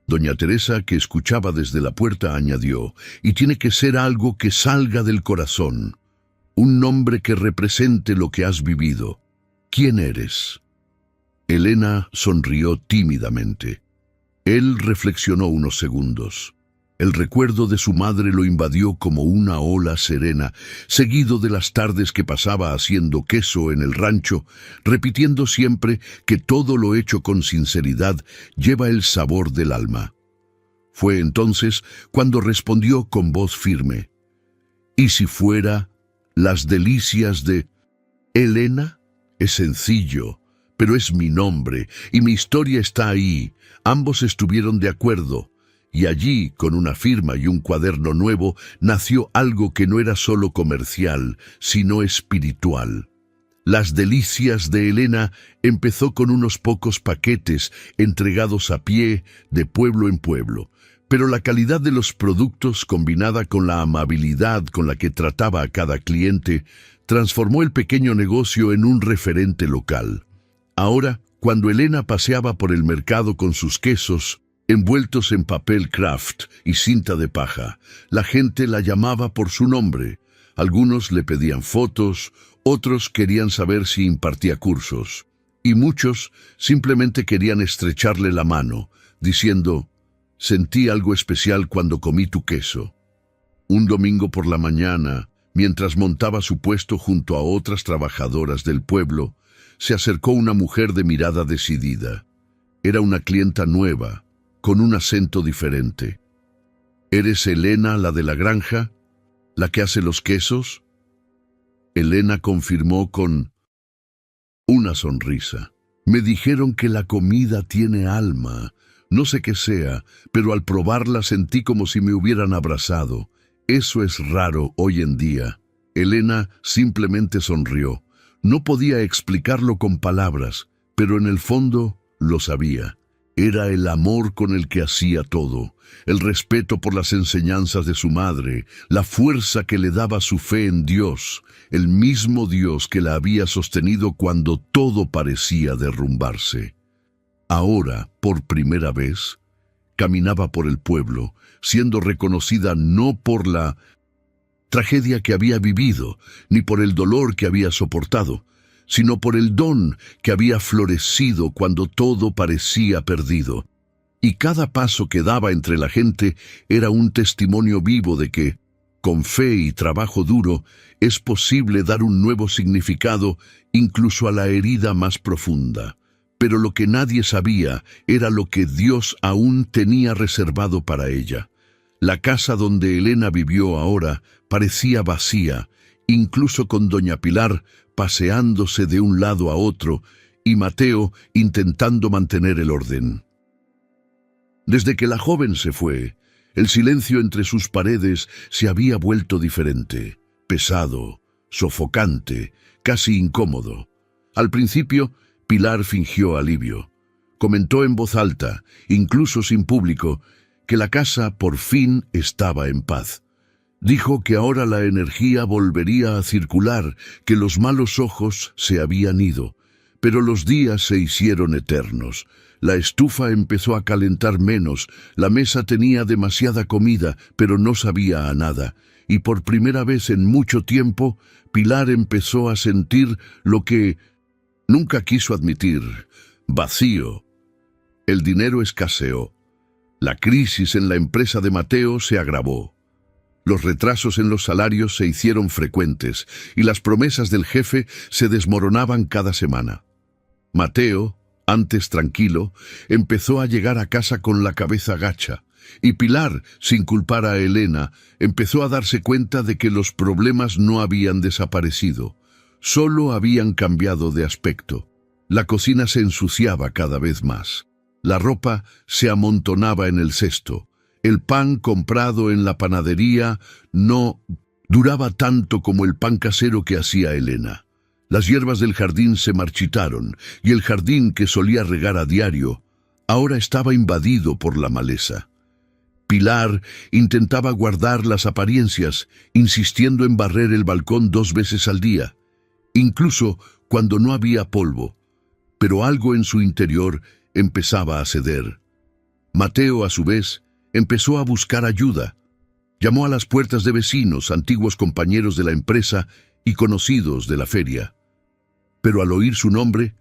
Doña Teresa, que escuchaba desde la puerta, añadió: y tiene que ser algo que salga del corazón. Un nombre que represente lo que has vivido. ¿Quién eres? Elena sonrió tímidamente. Él reflexionó unos segundos. El recuerdo de su madre lo invadió como una ola serena, seguido de las tardes que pasaba haciendo queso en el rancho, repitiendo siempre que todo lo hecho con sinceridad lleva el sabor del alma. Fue entonces cuando respondió con voz firme: ¿y si fuera Las Delicias de Elena? Es sencillo, pero es mi nombre y mi historia está ahí. Ambos estuvieron de acuerdo. Y allí, con una firma y un cuaderno nuevo, nació algo que no era solo comercial, sino espiritual. Las Delicias de Elena empezó con unos pocos paquetes entregados a pie de pueblo en pueblo, pero la calidad de los productos, combinada con la amabilidad con la que trataba a cada cliente, transformó el pequeño negocio en un referente local. Ahora, cuando Elena paseaba por el mercado con sus quesos, envueltos en papel craft y cinta de paja, la gente la llamaba por su nombre. Algunos le pedían fotos, otros querían saber si impartía cursos, y muchos simplemente querían estrecharle la mano, diciendo: «Sentí algo especial cuando comí tu queso». Un domingo por la mañana, mientras montaba su puesto junto a otras trabajadoras del pueblo, se acercó una mujer de mirada decidida. Era una clienta nueva, con un acento diferente. «¿Eres Elena, la de la granja? ¿La que hace los quesos?». Elena confirmó con una sonrisa. «Me dijeron que la comida tiene alma. No sé qué sea, pero al probarla sentí como si me hubieran abrazado. Eso es raro hoy en día». Elena simplemente sonrió. No podía explicarlo con palabras, pero en el fondo lo sabía. Era el amor con el que hacía todo, el respeto por las enseñanzas de su madre, la fuerza que le daba su fe en Dios, el mismo Dios que la había sostenido cuando todo parecía derrumbarse. Ahora, por primera vez, caminaba por el pueblo, siendo reconocida no por la tragedia que había vivido, ni por el dolor que había soportado, sino por el don que había florecido cuando todo parecía perdido. Y cada paso que daba entre la gente era un testimonio vivo de que, con fe y trabajo duro, es posible dar un nuevo significado incluso a la herida más profunda. Pero lo que nadie sabía era lo que Dios aún tenía reservado para ella. La casa donde Elena vivió ahora parecía vacía, incluso con doña Pilar paseándose de un lado a otro y Mateo intentando mantener el orden. Desde que la joven se fue, el silencio entre sus paredes se había vuelto diferente, pesado, sofocante, casi incómodo. Al principio, Pilar fingió alivio. Comentó en voz alta, incluso sin público, que la casa por fin estaba en paz. Dijo que ahora la energía volvería a circular, que los malos ojos se habían ido, pero los días se hicieron eternos. La estufa empezó a calentar menos, la mesa tenía demasiada comida, pero no sabía a nada, y por primera vez en mucho tiempo, Pilar empezó a sentir lo que nunca quiso admitir: vacío. El dinero escaseó. La crisis en la empresa de Mateo se agravó. Los retrasos en los salarios se hicieron frecuentes y las promesas del jefe se desmoronaban cada semana. Mateo, antes tranquilo, empezó a llegar a casa con la cabeza gacha, y Pilar, sin culpar a Elena, empezó a darse cuenta de que los problemas no habían desaparecido, solo habían cambiado de aspecto. La cocina se ensuciaba cada vez más. La ropa se amontonaba en el cesto. El pan comprado en la panadería no duraba tanto como el pan casero que hacía Elena. Las hierbas del jardín se marchitaron, y el jardín que solía regar a diario ahora estaba invadido por la maleza. Pilar intentaba guardar las apariencias, insistiendo en barrer el balcón 2 veces al día, incluso cuando no había polvo, pero algo en su interior empezaba a ceder. Mateo, a su vez, empezó a buscar ayuda. Llamó a las puertas de vecinos, antiguos compañeros de la empresa y conocidos de la feria. Pero al oír su nombre,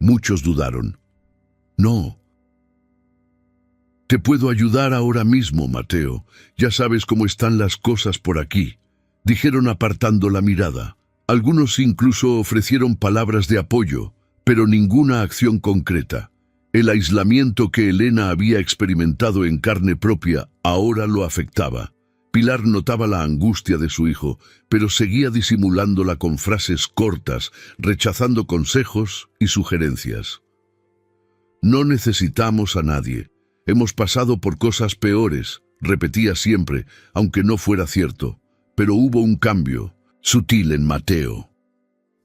muchos dudaron. No, Te puedo ayudar ahora mismo, Mateo. Ya sabes cómo están las cosas por aquí, dijeron apartando la mirada. Algunos incluso ofrecieron palabras de apoyo, pero ninguna acción concreta. El aislamiento que Elena había experimentado en carne propia ahora lo afectaba. Pilar notaba la angustia de su hijo, pero seguía disimulándola con frases cortas, rechazando consejos y sugerencias. No necesitamos a nadie. Hemos pasado por cosas peores, repetía siempre, aunque no fuera cierto. Pero hubo un cambio, sutil en Mateo.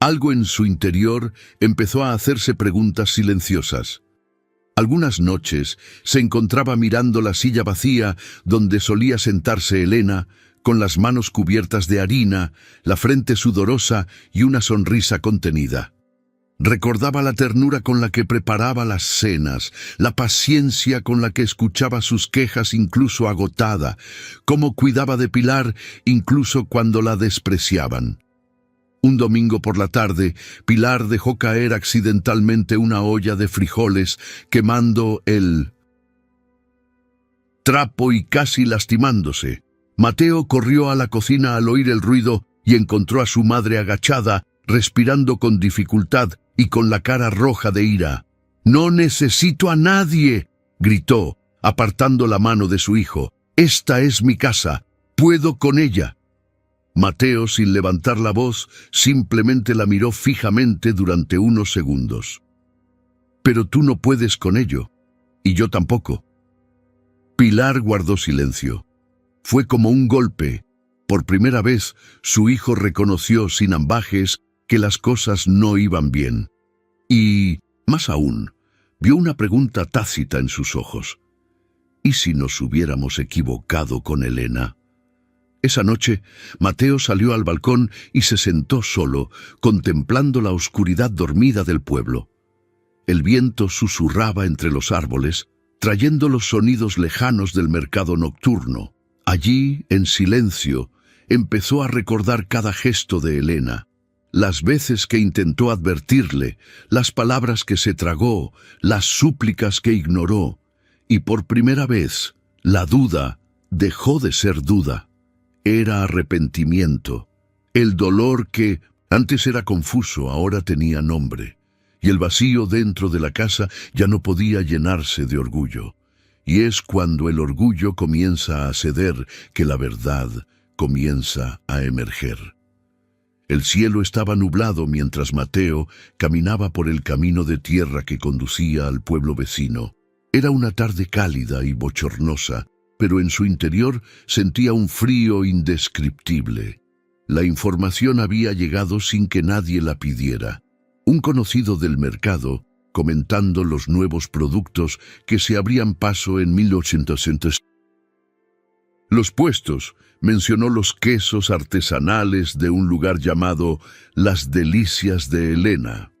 Algo en su interior empezó a hacerse preguntas silenciosas. Algunas noches se encontraba mirando la silla vacía donde solía sentarse Elena, con las manos cubiertas de harina, la frente sudorosa y una sonrisa contenida. Recordaba la ternura con la que preparaba las cenas, la paciencia con la que escuchaba sus quejas incluso agotada, cómo cuidaba de Pilar incluso cuando la despreciaban. Un domingo por la tarde, Pilar dejó caer accidentalmente una olla de frijoles, quemando el trapo y casi lastimándose. Mateo corrió a la cocina al oír el ruido y encontró a su madre agachada, respirando con dificultad y con la cara roja de ira. «No necesito a nadie», gritó, apartando la mano de su hijo. «Esta es mi casa. Puedo con ella». Mateo, sin levantar la voz, simplemente la miró fijamente durante unos segundos. «Pero tú no puedes con ello, y yo tampoco». Pilar guardó silencio. Fue como un golpe. Por primera vez, su hijo reconoció sin ambages que las cosas no iban bien. Y, más aún, vio una pregunta tácita en sus ojos. ¿Y si nos hubiéramos equivocado con Elena? Esa noche, Mateo salió al balcón y se sentó solo, contemplando la oscuridad dormida del pueblo. El viento susurraba entre los árboles, trayendo los sonidos lejanos del mercado nocturno. Allí, en silencio, empezó a recordar cada gesto de Elena, las veces que intentó advertirle, las palabras que se tragó, las súplicas que ignoró, y por primera vez, la duda dejó de ser duda. Era arrepentimiento. El dolor que antes era confuso ahora tenía nombre, y el vacío dentro de la casa ya no podía llenarse de orgullo. Y es cuando el orgullo comienza a ceder que la verdad comienza a emerger. El cielo estaba nublado mientras Mateo caminaba por el camino de tierra que conducía al pueblo vecino. Era una tarde cálida y bochornosa, pero en su interior sentía un frío indescriptible. La información había llegado sin que nadie la pidiera. Un conocido del mercado, comentando los nuevos productos que se abrían paso en 1800. Los puestos, mencionó los quesos artesanales de un lugar llamado Las Delicias de Elena.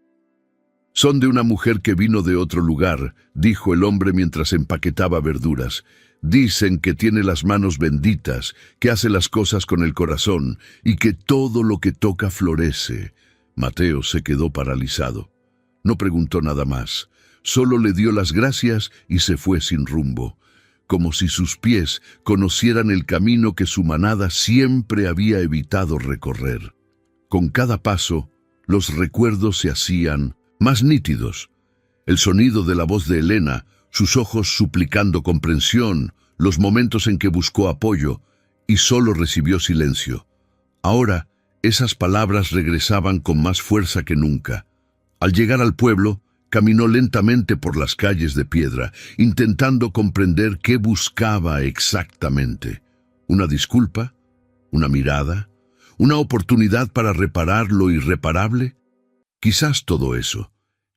«Son de una mujer que vino de otro lugar», dijo el hombre mientras empaquetaba verduras. «Dicen que tiene las manos benditas, que hace las cosas con el corazón y que todo lo que toca florece». Mateo se quedó paralizado. No preguntó nada más. Solo le dio las gracias y se fue sin rumbo, como si sus pies conocieran el camino que su manada siempre había evitado recorrer. Con cada paso, los recuerdos se hacían más nítidos. El sonido de la voz de Elena, sus ojos suplicando comprensión, los momentos en que buscó apoyo y solo recibió silencio. Ahora, esas palabras regresaban con más fuerza que nunca. Al llegar al pueblo, caminó lentamente por las calles de piedra, intentando comprender qué buscaba exactamente. ¿Una disculpa? ¿Una mirada? ¿Una oportunidad para reparar lo irreparable? Quizás todo eso.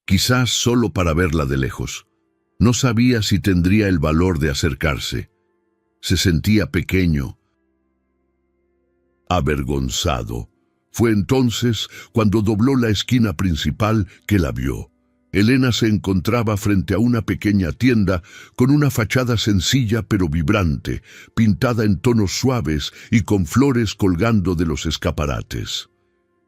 Quizás solo para verla de lejos. No sabía si tendría el valor de acercarse. Se sentía pequeño, avergonzado. Fue entonces cuando dobló la esquina principal que la vio. Elena se encontraba frente a una pequeña tienda con una fachada sencilla pero vibrante, pintada en tonos suaves y con flores colgando de los escaparates.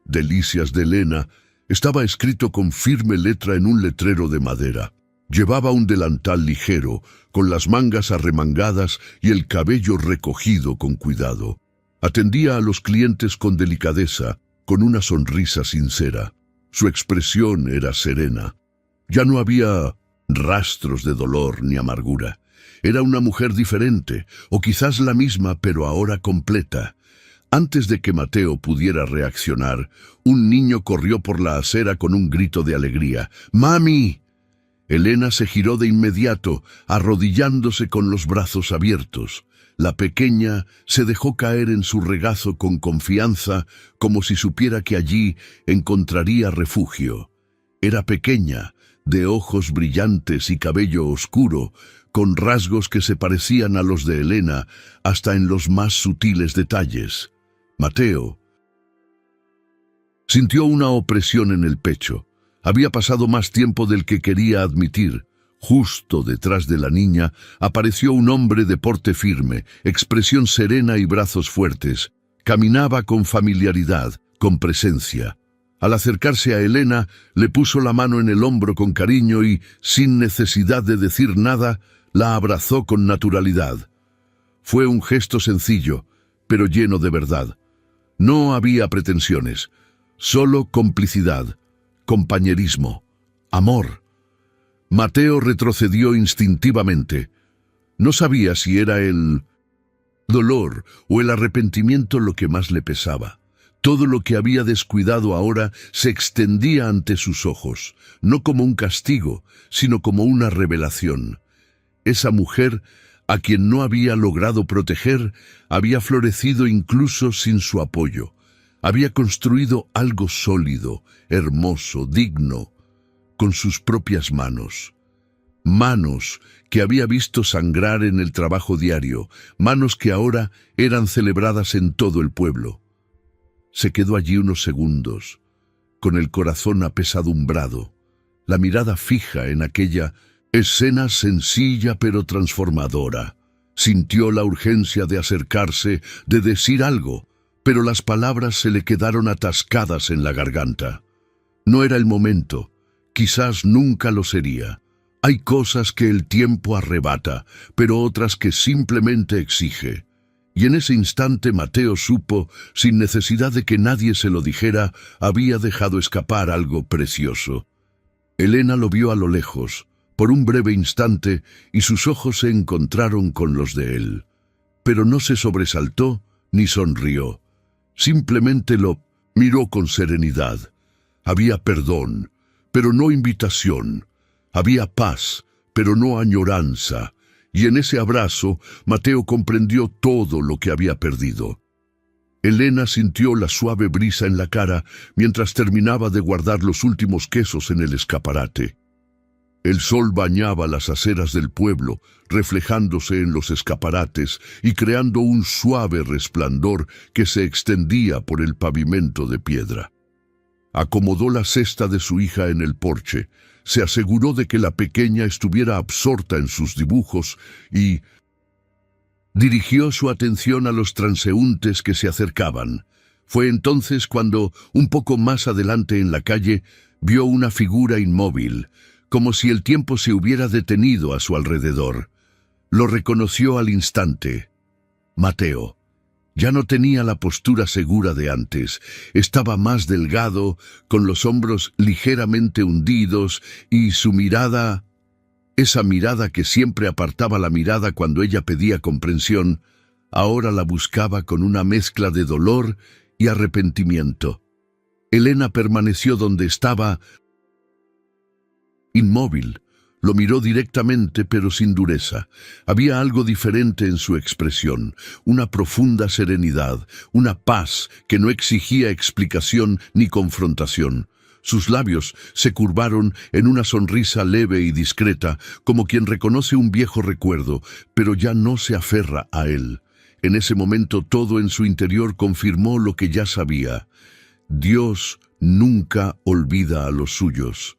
Delicias de Elena estaba escrito con firme letra en un letrero de madera. Llevaba un delantal ligero, con las mangas arremangadas y el cabello recogido con cuidado. Atendía a los clientes con delicadeza, con una sonrisa sincera. Su expresión era serena. Ya no había rastros de dolor ni amargura. Era una mujer diferente, o quizás la misma, pero ahora completa. Antes de que Mateo pudiera reaccionar, un niño corrió por la acera con un grito de alegría. ¡Mami! Elena se giró de inmediato, arrodillándose con los brazos abiertos. La pequeña se dejó caer en su regazo con confianza, como si supiera que allí encontraría refugio. Era pequeña, de ojos brillantes y cabello oscuro, con rasgos que se parecían a los de Elena, hasta en los más sutiles detalles. Mateo sintió una opresión en el pecho. Había pasado más tiempo del que quería admitir. Justo detrás de la niña apareció un hombre de porte firme, expresión serena y brazos fuertes. Caminaba con familiaridad, con presencia. Al acercarse a Elena, le puso la mano en el hombro con cariño y, sin necesidad de decir nada, la abrazó con naturalidad. Fue un gesto sencillo, pero lleno de verdad. No había pretensiones, solo complicidad, compañerismo, amor. Mateo retrocedió instintivamente. No sabía si era el dolor o el arrepentimiento lo que más le pesaba. Todo lo que había descuidado ahora se extendía ante sus ojos, no como un castigo, sino como una revelación. Esa mujer, a quien no había logrado proteger, había florecido incluso sin su apoyo. Había construido algo sólido, hermoso, digno, con sus propias manos. Manos que había visto sangrar en el trabajo diario, manos que ahora eran celebradas en todo el pueblo. Se quedó allí unos segundos, con el corazón apesadumbrado, la mirada fija en aquella escena sencilla pero transformadora. Sintió la urgencia de acercarse, de decir algo, pero las palabras se le quedaron atascadas en la garganta. No era el momento, quizás nunca lo sería. Hay cosas que el tiempo arrebata, pero otras que simplemente exige. Y en ese instante Mateo supo, sin necesidad de que nadie se lo dijera, había dejado escapar algo precioso. Elena lo vio a lo lejos, por un breve instante, y sus ojos se encontraron con los de él. Pero no se sobresaltó ni sonrió. Simplemente lo miró con serenidad. Había perdón, pero no invitación. Había paz, pero no añoranza. Y en ese abrazo, Mateo comprendió todo lo que había perdido. Elena sintió la suave brisa en la cara mientras terminaba de guardar los últimos quesos en el escaparate. El sol bañaba las aceras del pueblo, reflejándose en los escaparates y creando un suave resplandor que se extendía por el pavimento de piedra. Acomodó la cesta de su hija en el porche, se aseguró de que la pequeña estuviera absorta en sus dibujos y dirigió su atención a los transeúntes que se acercaban. Fue entonces cuando, un poco más adelante en la calle, vio una figura inmóvil, como si el tiempo se hubiera detenido a su alrededor. Lo reconoció al instante. Mateo. Ya no tenía la postura segura de antes. Estaba más delgado, con los hombros ligeramente hundidos, y su mirada, esa mirada que siempre apartaba la mirada cuando ella pedía comprensión, ahora la buscaba con una mezcla de dolor y arrepentimiento. Elena permaneció donde estaba, inmóvil. Lo miró directamente, pero sin dureza. Había algo diferente en su expresión, una profunda serenidad, una paz que no exigía explicación ni confrontación. Sus labios se curvaron en una sonrisa leve y discreta, como quien reconoce un viejo recuerdo, pero ya no se aferra a él. En ese momento todo en su interior confirmó lo que ya sabía. Dios nunca olvida a los suyos.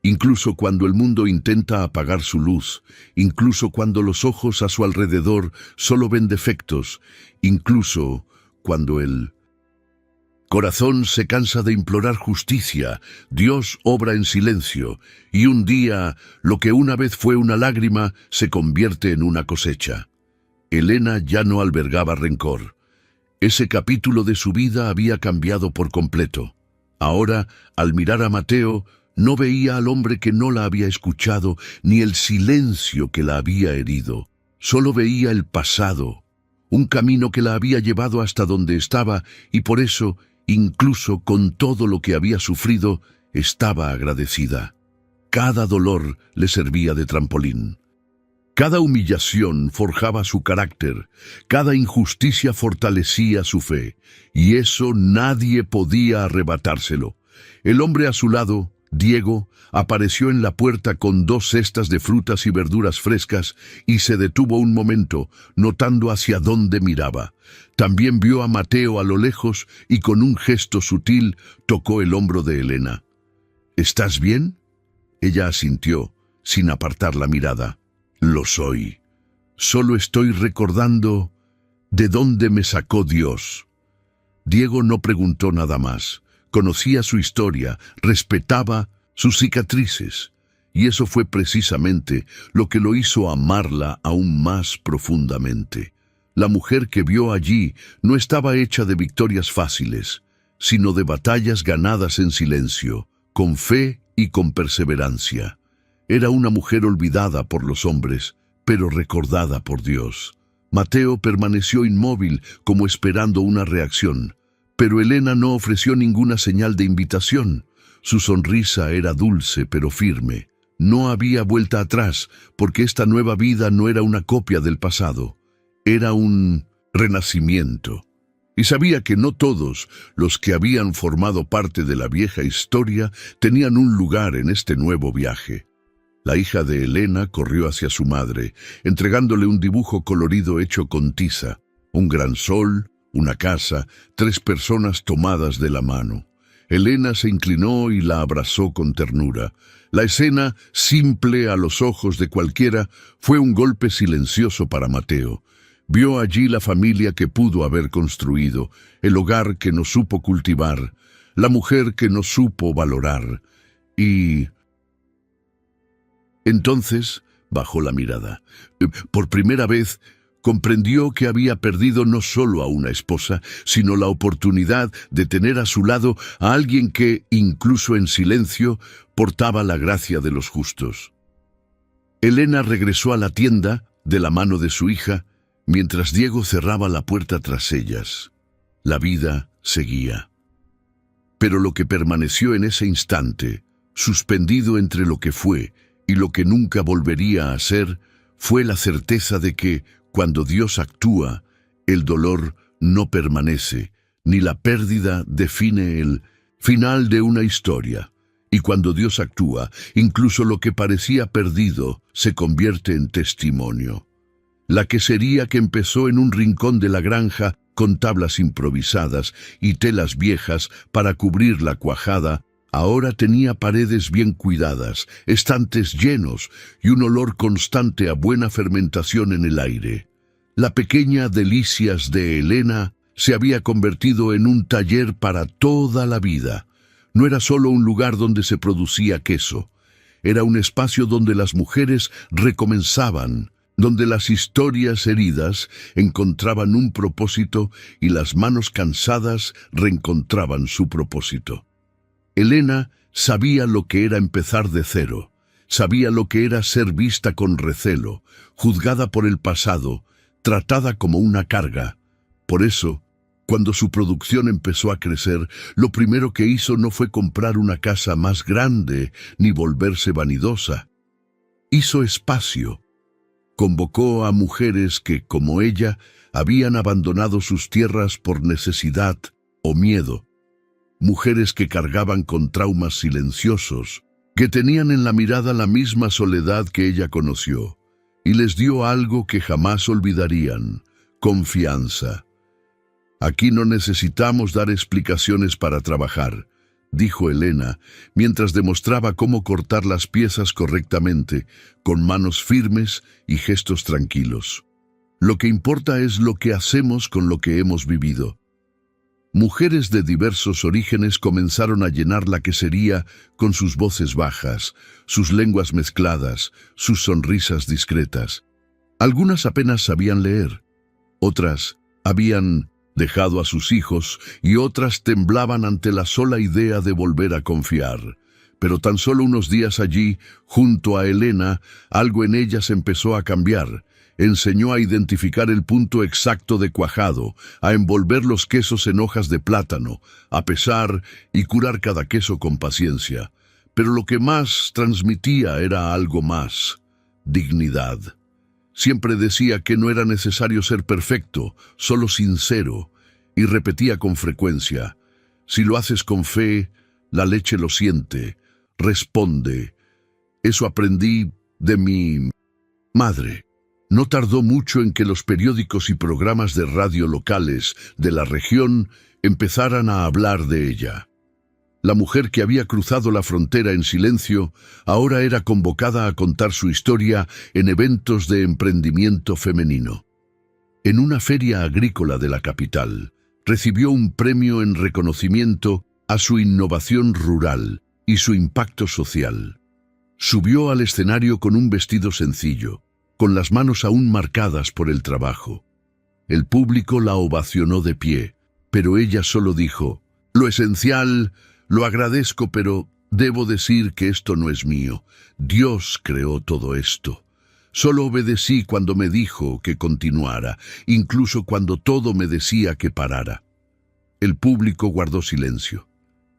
Incluso cuando el mundo intenta apagar su luz, incluso cuando los ojos a su alrededor solo ven defectos, incluso cuando el corazón se cansa de implorar justicia, Dios obra en silencio, y un día lo que una vez fue una lágrima se convierte en una cosecha. Elena ya no albergaba rencor. Ese capítulo de su vida había cambiado por completo. Ahora, al mirar a Mateo, no veía al hombre que no la había escuchado, ni el silencio que la había herido. Solo veía el pasado, un camino que la había llevado hasta donde estaba, y por eso, incluso con todo lo que había sufrido, estaba agradecida. Cada dolor le servía de trampolín. Cada humillación forjaba su carácter, cada injusticia fortalecía su fe, y eso nadie podía arrebatárselo. El hombre a su lado, Diego, apareció en la puerta con 2 cestas de frutas y verduras frescas y se detuvo un momento, notando hacia dónde miraba. También vio a Mateo a lo lejos y con un gesto sutil tocó el hombro de Elena. ¿Estás bien? Ella asintió, sin apartar la mirada. Lo soy. Solo estoy recordando de dónde me sacó Dios. Diego no preguntó nada más. Conocía su historia, respetaba sus cicatrices, y eso fue precisamente lo que lo hizo amarla aún más profundamente. La mujer que vio allí no estaba hecha de victorias fáciles, sino de batallas ganadas en silencio, con fe y con perseverancia. Era una mujer olvidada por los hombres, pero recordada por Dios. Mateo permaneció inmóvil, como esperando una reacción. Pero Elena no ofreció ninguna señal de invitación. Su sonrisa era dulce pero firme. No había vuelta atrás, porque esta nueva vida no era una copia del pasado. Era un renacimiento. Y sabía que no todos los que habían formado parte de la vieja historia tenían un lugar en este nuevo viaje. La hija de Elena corrió hacia su madre, entregándole un dibujo colorido hecho con tiza, un gran sol, una casa, 3 personas tomadas de la mano. Elena se inclinó y la abrazó con ternura. La escena, simple a los ojos de cualquiera, fue un golpe silencioso para Mateo. Vio allí la familia que pudo haber construido, el hogar que no supo cultivar, la mujer que no supo valorar. Y entonces bajó la mirada. Por primera vez, comprendió que había perdido no solo a una esposa, sino la oportunidad de tener a su lado a alguien que, incluso en silencio, portaba la gracia de los justos. Elena regresó a la tienda, de la mano de su hija, mientras Diego cerraba la puerta tras ellas. La vida seguía. Pero lo que permaneció en ese instante, suspendido entre lo que fue y lo que nunca volvería a ser, fue la certeza de que, cuando Dios actúa, el dolor no permanece, ni la pérdida define el final de una historia. Y cuando Dios actúa, incluso lo que parecía perdido se convierte en testimonio. La quesería que empezó en un rincón de la granja con tablas improvisadas y telas viejas para cubrir la cuajada, ahora tenía paredes bien cuidadas, estantes llenos y un olor constante a buena fermentación en el aire. La pequeña Delicias de Elena se había convertido en un taller para toda la vida. No era solo un lugar donde se producía queso. Era un espacio donde las mujeres recomenzaban, donde las historias heridas encontraban un propósito y las manos cansadas reencontraban su propósito. Elena sabía lo que era empezar de cero, sabía lo que era ser vista con recelo, juzgada por el pasado, tratada como una carga. Por eso, cuando su producción empezó a crecer, lo primero que hizo no fue comprar una casa más grande ni volverse vanidosa. Hizo espacio. Convocó a mujeres que, como ella, habían abandonado sus tierras por necesidad o miedo. Mujeres que cargaban con traumas silenciosos, que tenían en la mirada la misma soledad que ella conoció, y les dio algo que jamás olvidarían: confianza. Aquí no necesitamos dar explicaciones para trabajar, dijo Elena, mientras demostraba cómo cortar las piezas correctamente, con manos firmes y gestos tranquilos. Lo que importa es lo que hacemos con lo que hemos vivido. Mujeres de diversos orígenes comenzaron a llenar la quesería con sus voces bajas, sus lenguas mezcladas, sus sonrisas discretas. Algunas apenas sabían leer, otras habían dejado a sus hijos y otras temblaban ante la sola idea de volver a confiar. Pero tan solo unos días allí, junto a Elena, algo en ellas empezó a cambiar. Enseñó a identificar el punto exacto de cuajado, a envolver los quesos en hojas de plátano, a pesar y curar cada queso con paciencia. Pero lo que más transmitía era algo más: dignidad. Siempre decía que no era necesario ser perfecto, solo sincero, y repetía con frecuencia: si lo haces con fe, la leche lo siente, responde. Eso aprendí de mi madre. No tardó mucho en que los periódicos y programas de radio locales de la región empezaran a hablar de ella. La mujer que había cruzado la frontera en silencio ahora era convocada a contar su historia en eventos de emprendimiento femenino. En una feria agrícola de la capital, recibió un premio en reconocimiento a su innovación rural y su impacto social. Subió al escenario con un vestido sencillo, con las manos aún marcadas por el trabajo. El público la ovacionó de pie, pero ella solo dijo: lo esencial, lo agradezco, pero debo decir que esto no es mío. Dios creó todo esto. Solo obedecí cuando me dijo que continuara, incluso cuando todo me decía que parara. El público guardó silencio.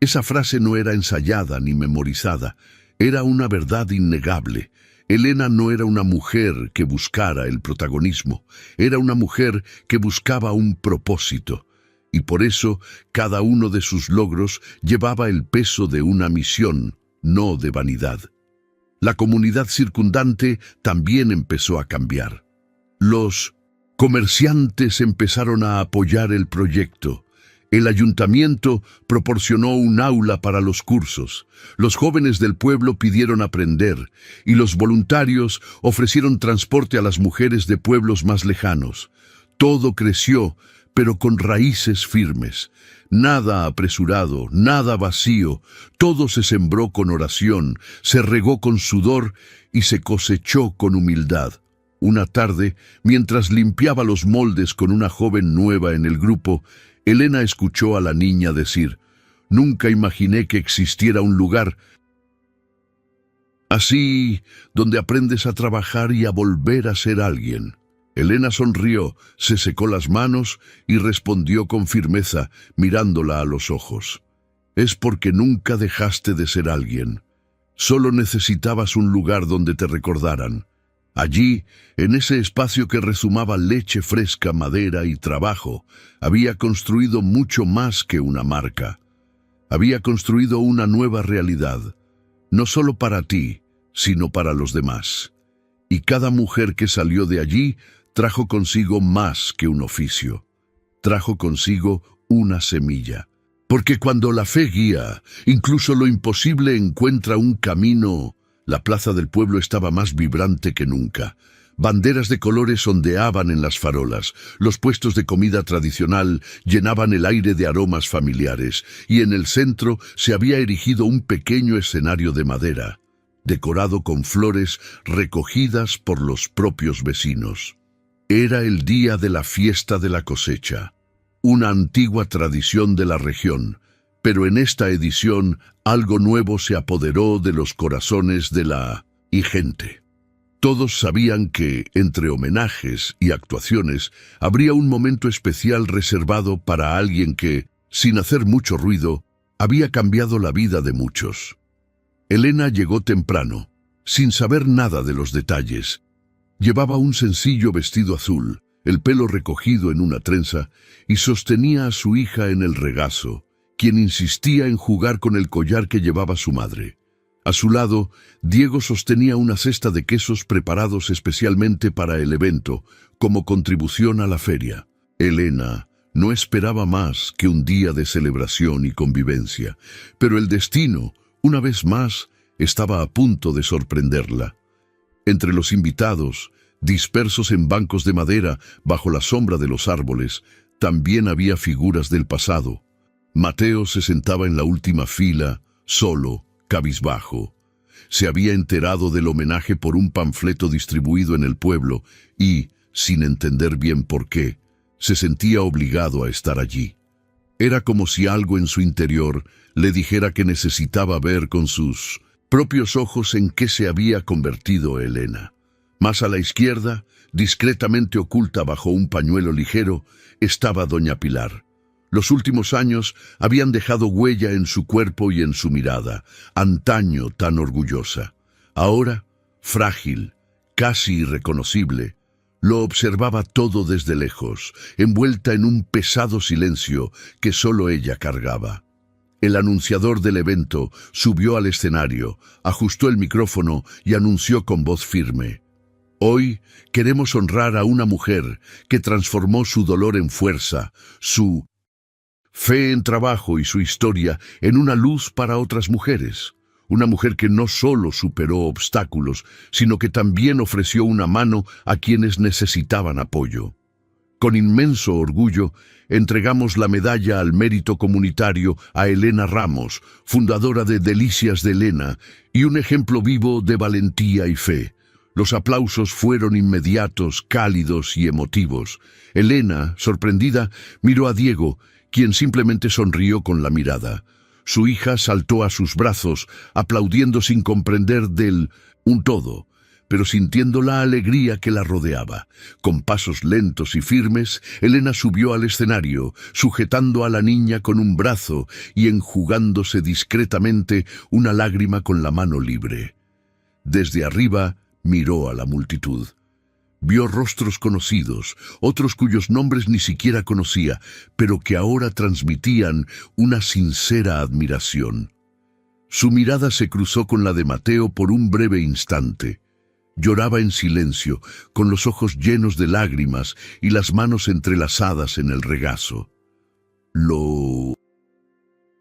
Esa frase no era ensayada ni memorizada, era una verdad innegable. Elena no era una mujer que buscara el protagonismo, era una mujer que buscaba un propósito, y por eso cada uno de sus logros llevaba el peso de una misión, no de vanidad. La comunidad circundante también empezó a cambiar. Los comerciantes empezaron a apoyar el proyecto. El ayuntamiento proporcionó un aula para los cursos, los jóvenes del pueblo pidieron aprender y los voluntarios ofrecieron transporte a las mujeres de pueblos más lejanos. Todo creció, pero con raíces firmes. Nada apresurado, nada vacío, todo se sembró con oración, se regó con sudor y se cosechó con humildad. Una tarde, mientras limpiaba los moldes con una joven nueva en el grupo, Elena escuchó a la niña decir: nunca imaginé que existiera un lugar así donde aprendes a trabajar y a volver a ser alguien. Elena sonrió, se secó las manos y respondió con firmeza, mirándola a los ojos: es porque nunca dejaste de ser alguien. Solo necesitabas un lugar donde te recordaran. Allí, en ese espacio que rezumaba leche fresca, madera y trabajo, había construido mucho más que una marca. Había construido una nueva realidad, no solo para ti, sino para los demás. Y cada mujer que salió de allí trajo consigo más que un oficio. Trajo consigo una semilla. Porque cuando la fe guía, incluso lo imposible encuentra un camino. La plaza del pueblo estaba más vibrante que nunca. Banderas de colores ondeaban en las farolas, los puestos de comida tradicional llenaban el aire de aromas familiares, y en el centro se había erigido un pequeño escenario de madera, decorado con flores recogidas por los propios vecinos. Era el día de la fiesta de la cosecha, una antigua tradición de la región, pero en esta edición algo nuevo se apoderó de los corazones de la gente. Todos sabían que, entre homenajes y actuaciones, habría un momento especial reservado para alguien que, sin hacer mucho ruido, había cambiado la vida de muchos. Elena llegó temprano, sin saber nada de los detalles. Llevaba un sencillo vestido azul, el pelo recogido en una trenza, y sostenía a su hija en el regazo, quien insistía en jugar con el collar que llevaba su madre. A su lado, Diego sostenía una cesta de quesos preparados especialmente para el evento, como contribución a la feria. Elena no esperaba más que un día de celebración y convivencia, pero el destino, una vez más, estaba a punto de sorprenderla. Entre los invitados, dispersos en bancos de madera bajo la sombra de los árboles, también había figuras del pasado. Mateo se sentaba en la última fila, solo, cabizbajo. Se había enterado del homenaje por un panfleto distribuido en el pueblo y, sin entender bien por qué, se sentía obligado a estar allí. Era como si algo en su interior le dijera que necesitaba ver con sus propios ojos en qué se había convertido Elena. Más a la izquierda, discretamente oculta bajo un pañuelo ligero, estaba doña Pilar. Los últimos años habían dejado huella en su cuerpo y en su mirada, antaño tan orgullosa. Ahora, frágil, casi irreconocible, lo observaba todo desde lejos, envuelta en un pesado silencio que solo ella cargaba. El anunciador del evento subió al escenario, ajustó el micrófono y anunció con voz firme: «Hoy queremos honrar a una mujer que transformó su dolor en fuerza, su fe en trabajo y su historia en una luz para otras mujeres. Una mujer que no solo superó obstáculos, sino que también ofreció una mano a quienes necesitaban apoyo». Con inmenso orgullo, entregamos la medalla al mérito comunitario a Elena Ramos, fundadora de Delicias de Elena, y un ejemplo vivo de valentía y fe. Los aplausos fueron inmediatos, cálidos y emotivos. Elena, sorprendida, miró a Diego, quien simplemente sonrió con la mirada. Su hija saltó a sus brazos, aplaudiendo sin comprender un todo, pero sintiendo la alegría que la rodeaba. Con pasos lentos y firmes, Elena subió al escenario, sujetando a la niña con un brazo y enjugándose discretamente una lágrima con la mano libre. Desde arriba, miró a la multitud. Vio rostros conocidos, otros cuyos nombres ni siquiera conocía, pero que ahora transmitían una sincera admiración. Su mirada se cruzó con la de Mateo por un breve instante. Lloraba en silencio, con los ojos llenos de lágrimas y las manos entrelazadas en el regazo. Lo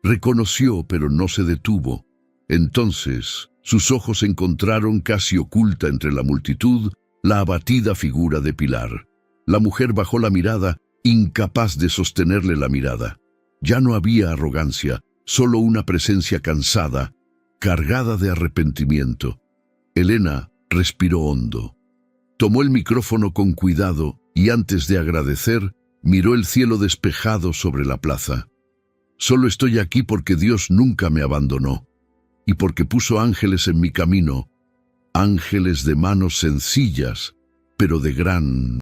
reconoció, pero no se detuvo. Entonces, sus ojos encontraron casi oculta entre la multitud la abatida figura de Pilar. La mujer bajó la mirada, incapaz de sostenerle la mirada. Ya no había arrogancia, solo una presencia cansada, cargada de arrepentimiento. Elena respiró hondo. Tomó el micrófono con cuidado y antes de agradecer, miró el cielo despejado sobre la plaza. «Solo estoy aquí porque Dios nunca me abandonó y porque puso ángeles en mi camino, ángeles de manos sencillas, pero de gran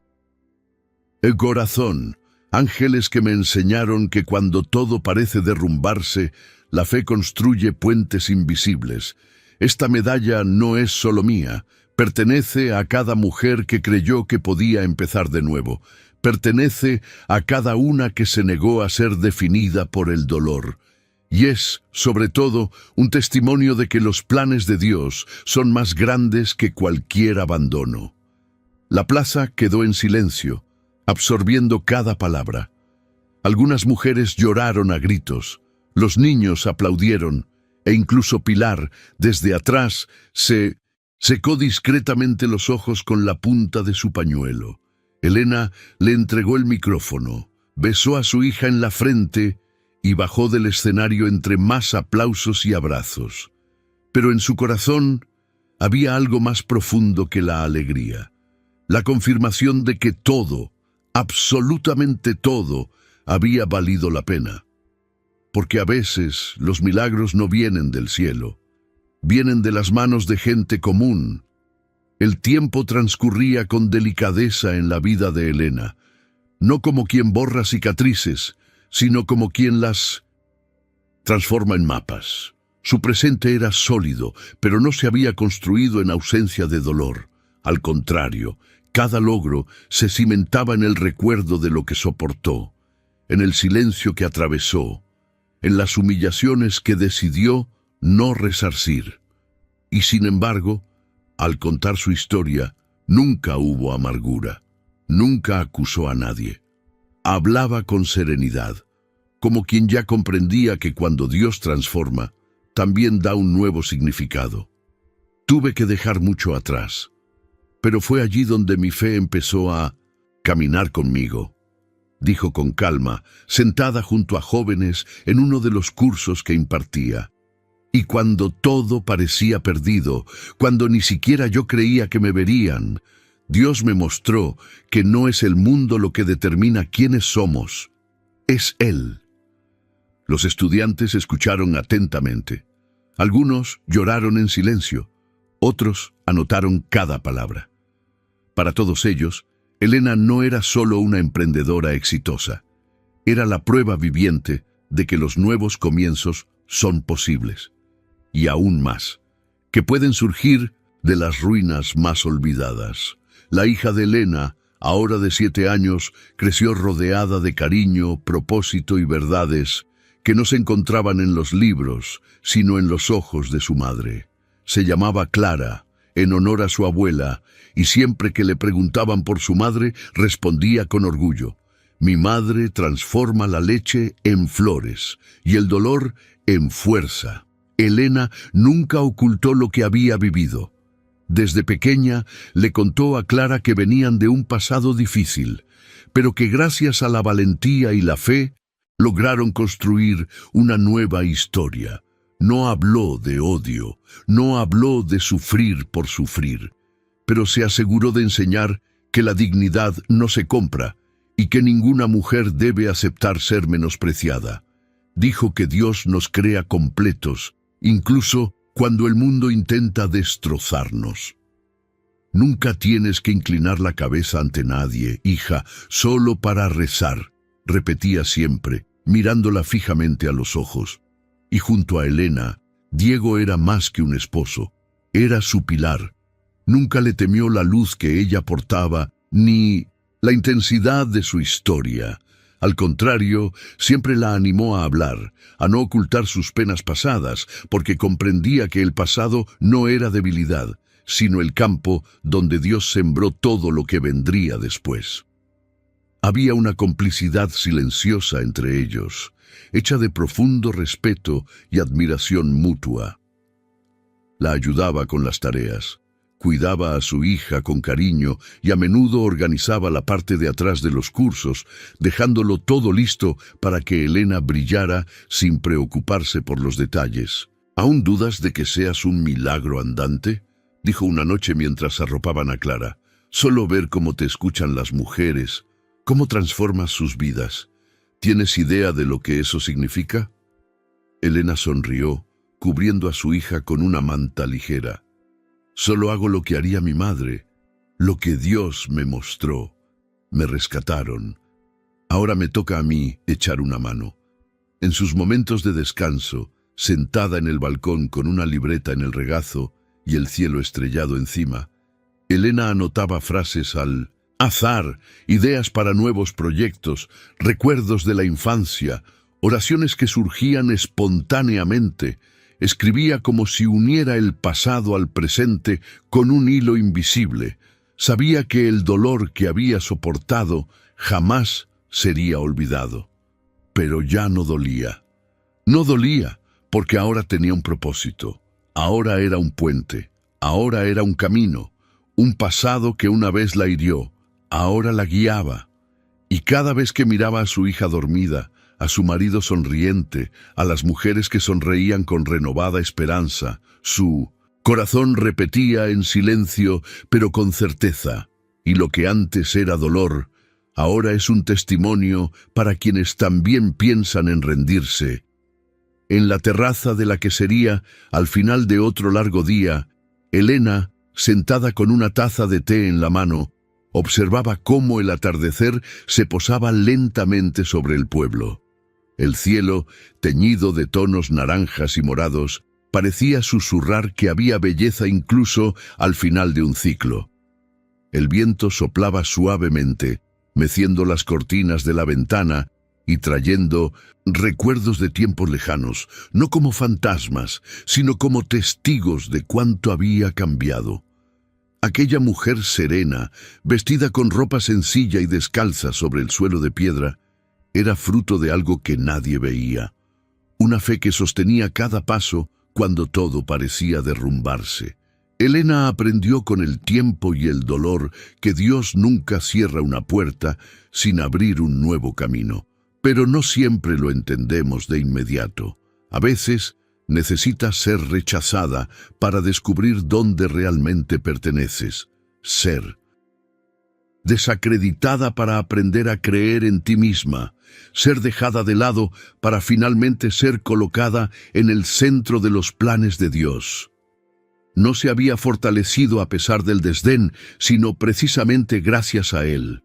corazón, ángeles que me enseñaron que cuando todo parece derrumbarse, la fe construye puentes invisibles. Esta medalla no es solo mía, pertenece a cada mujer que creyó que podía empezar de nuevo, pertenece a cada una que se negó a ser definida por el dolor. Y es, sobre todo, un testimonio de que los planes de Dios son más grandes que cualquier abandono». La plaza quedó en silencio, absorbiendo cada palabra. Algunas mujeres lloraron a gritos, los niños aplaudieron, e incluso Pilar, desde atrás, se secó discretamente los ojos con la punta de su pañuelo. Elena le entregó el micrófono, besó a su hija en la frente y bajó del escenario entre más aplausos y abrazos. Pero en su corazón había algo más profundo que la alegría, la confirmación de que todo, absolutamente todo, había valido la pena. Porque a veces los milagros no vienen del cielo, vienen de las manos de gente común. El tiempo transcurría con delicadeza en la vida de Elena, no como quien borra cicatrices, sino como quien las transforma en mapas. Su presente era sólido, pero no se había construido en ausencia de dolor. Al contrario, cada logro se cimentaba en el recuerdo de lo que soportó, en el silencio que atravesó, en las humillaciones que decidió no resarcir. Y sin embargo, al contar su historia, nunca hubo amargura, nunca acusó a nadie. Hablaba con serenidad, como quien ya comprendía que cuando Dios transforma, también da un nuevo significado. Tuve que dejar mucho atrás, pero fue allí donde mi fe empezó a caminar conmigo. dijo con calma, sentada junto a jóvenes en uno de los cursos que impartía. Y cuando todo parecía perdido, cuando ni siquiera yo creía que me verían, Dios me mostró que no es el mundo lo que determina quiénes somos, es Él. Los estudiantes escucharon atentamente. Algunos lloraron en silencio, otros anotaron cada palabra. Para todos ellos, Elena no era solo una emprendedora exitosa, era la prueba viviente de que los nuevos comienzos son posibles. Y aún más, que pueden surgir de las ruinas más olvidadas. La hija de Elena, ahora de 7 años, creció rodeada de cariño, propósito y verdades que no se encontraban en los libros, sino en los ojos de su madre. Se llamaba Clara, en honor a su abuela, y siempre que le preguntaban por su madre, respondía con orgullo: «Mi madre transforma la leche en flores y el dolor en fuerza». Elena nunca ocultó lo que había vivido. Desde pequeña le contó a Clara que venían de un pasado difícil, pero que gracias a la valentía y la fe lograron construir una nueva historia. No habló de odio, no habló de sufrir por sufrir, pero se aseguró de enseñar que la dignidad no se compra y que ninguna mujer debe aceptar ser menospreciada. Dijo que Dios nos crea completos, incluso cuando el mundo intenta destrozarnos. Nunca tienes que inclinar la cabeza ante nadie, hija, solo para rezar, repetía siempre, mirándola fijamente a los ojos. Y junto a Elena, Diego era más que un esposo, era su pilar. Nunca le temió la luz que ella portaba, ni la intensidad de su historia. Al contrario, siempre la animó a hablar, a no ocultar sus penas pasadas, porque comprendía que el pasado no era debilidad, sino el campo donde Dios sembró todo lo que vendría después. Había una complicidad silenciosa entre ellos, hecha de profundo respeto y admiración mutua. La ayudaba con las tareas, cuidaba a su hija con cariño y a menudo organizaba la parte de atrás de los cursos, dejándolo todo listo para que Elena brillara sin preocuparse por los detalles. ¿Aún dudas de que seas un milagro andante?, dijo una noche mientras arropaban a Clara. Solo ver cómo te escuchan las mujeres, cómo transformas sus vidas. ¿Tienes idea de lo que eso significa? Elena sonrió, cubriendo a su hija con una manta ligera. Solo hago lo que haría mi madre, lo que Dios me mostró. Me rescataron. Ahora me toca a mí echar una mano. En sus momentos de descanso, sentada en el balcón con una libreta en el regazo y el cielo estrellado encima, Elena anotaba frases al azar, ideas para nuevos proyectos, recuerdos de la infancia, oraciones que surgían espontáneamente. Escribía como si uniera el pasado al presente con un hilo invisible. Sabía que el dolor que había soportado jamás sería olvidado. Pero ya no dolía. No dolía porque ahora tenía un propósito. Ahora era un puente. Ahora era un camino. Un pasado que una vez la hirió. Ahora la guiaba. Y cada vez que miraba a su hija dormida, a su marido sonriente, a las mujeres que sonreían con renovada esperanza, su corazón repetía en silencio, pero con certeza: y lo que antes era dolor, ahora es un testimonio para quienes también piensan en rendirse. En la terraza de la quesería, al final de otro largo día, Elena, sentada con una taza de té en la mano, observaba cómo el atardecer se posaba lentamente sobre el pueblo. El cielo, teñido de tonos naranjas y morados, parecía susurrar que había belleza incluso al final de un ciclo. El viento soplaba suavemente, meciendo las cortinas de la ventana y trayendo recuerdos de tiempos lejanos, no como fantasmas, sino como testigos de cuánto había cambiado. Aquella mujer serena, vestida con ropa sencilla y descalza sobre el suelo de piedra, era fruto de algo que nadie veía, una fe que sostenía cada paso cuando todo parecía derrumbarse. Elena aprendió con el tiempo y el dolor que Dios nunca cierra una puerta sin abrir un nuevo camino. Pero no siempre lo entendemos de inmediato. A veces necesitas ser rechazada para descubrir dónde realmente perteneces. Ser desacreditada para aprender a creer en ti misma. Ser dejada de lado para finalmente ser colocada en el centro de los planes de Dios. No se había fortalecido a pesar del desdén, sino precisamente gracias a él.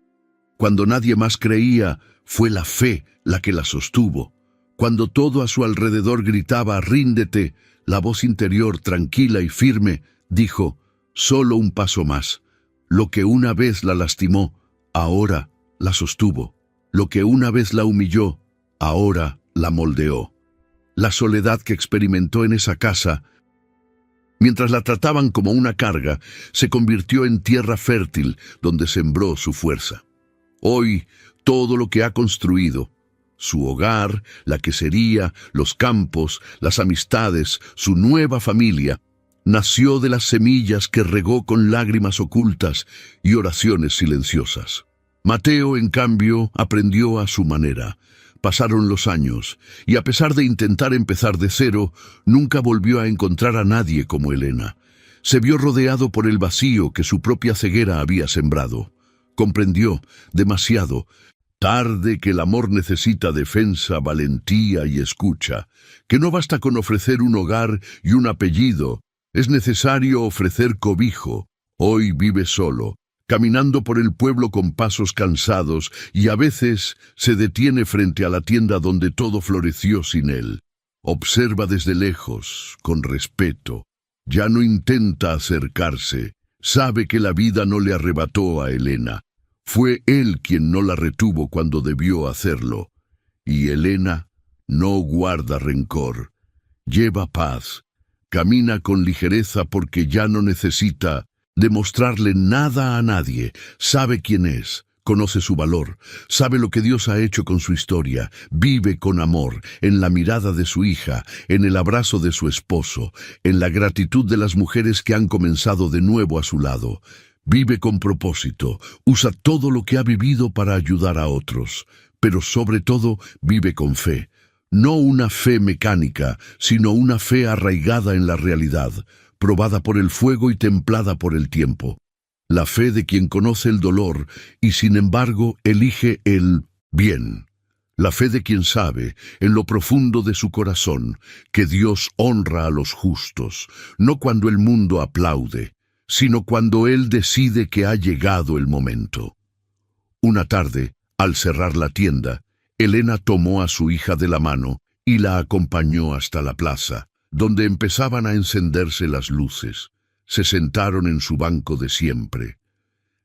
Cuando nadie más creía, fue la fe la que la sostuvo. Cuando todo a su alrededor gritaba, «Ríndete», la voz interior, tranquila y firme, dijo, «Solo un paso más». Lo que una vez la lastimó, ahora la sostuvo. Lo que una vez la humilló, ahora la moldeó. La soledad que experimentó en esa casa, mientras la trataban como una carga, se convirtió en tierra fértil donde sembró su fuerza. Hoy, todo lo que ha construido, su hogar, la quesería, los campos, las amistades, su nueva familia, nació de las semillas que regó con lágrimas ocultas y oraciones silenciosas. Mateo, en cambio, aprendió a su manera. Pasaron los años, y a pesar de intentar empezar de cero, nunca volvió a encontrar a nadie como Elena. Se vio rodeado por el vacío que su propia ceguera había sembrado. Comprendió, demasiado, tarde, que el amor necesita defensa, valentía y escucha, que no basta con ofrecer un hogar y un apellido, es necesario ofrecer cobijo. Hoy vive solo, caminando por el pueblo con pasos cansados, y a veces se detiene frente a la tienda donde todo floreció sin él. Observa desde lejos, con respeto. Ya no intenta acercarse. Sabe que la vida no le arrebató a Elena. Fue él quien no la retuvo cuando debió hacerlo. Y Elena no guarda rencor. Lleva paz. Camina con ligereza porque ya no necesita demostrarle nada a nadie. Sabe quién es, conoce su valor, sabe lo que Dios ha hecho con su historia, vive con amor, en la mirada de su hija, en el abrazo de su esposo, en la gratitud de las mujeres que han comenzado de nuevo a su lado. Vive con propósito, usa todo lo que ha vivido para ayudar a otros, pero sobre todo vive con fe. No una fe mecánica, sino una fe arraigada en la realidad, probada por el fuego y templada por el tiempo. La fe de quien conoce el dolor y sin embargo elige el bien. La fe de quien sabe, en lo profundo de su corazón, que Dios honra a los justos, no cuando el mundo aplaude, sino cuando Él decide que ha llegado el momento. Una tarde, al cerrar la tienda, Elena tomó a su hija de la mano y la acompañó hasta la plaza, donde empezaban a encenderse las luces. Se sentaron en su banco de siempre.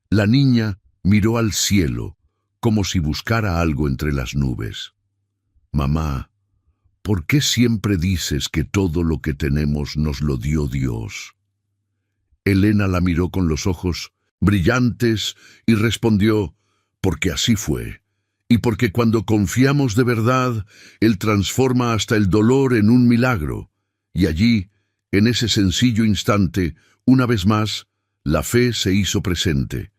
La niña miró al cielo, como si buscara algo entre las nubes. «Mamá, ¿por qué siempre dices que todo lo que tenemos nos lo dio Dios?» Elena la miró con los ojos brillantes y respondió, «Porque así fue. Y porque cuando confiamos de verdad, Él transforma hasta el dolor en un milagro. Y allí, en ese sencillo instante, una vez más, la fe se hizo presente,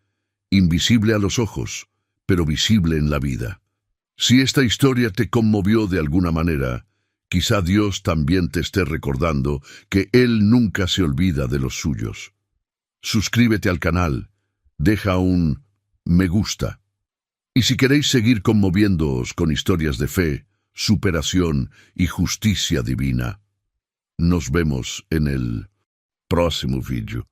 invisible a los ojos, pero visible en la vida. Si esta historia te conmovió de alguna manera, quizá Dios también te esté recordando que Él nunca se olvida de los suyos. Suscríbete al canal, deja un me gusta. Y si queréis seguir conmoviéndoos con historias de fe, superación y justicia divina, nos vemos en el próximo vídeo.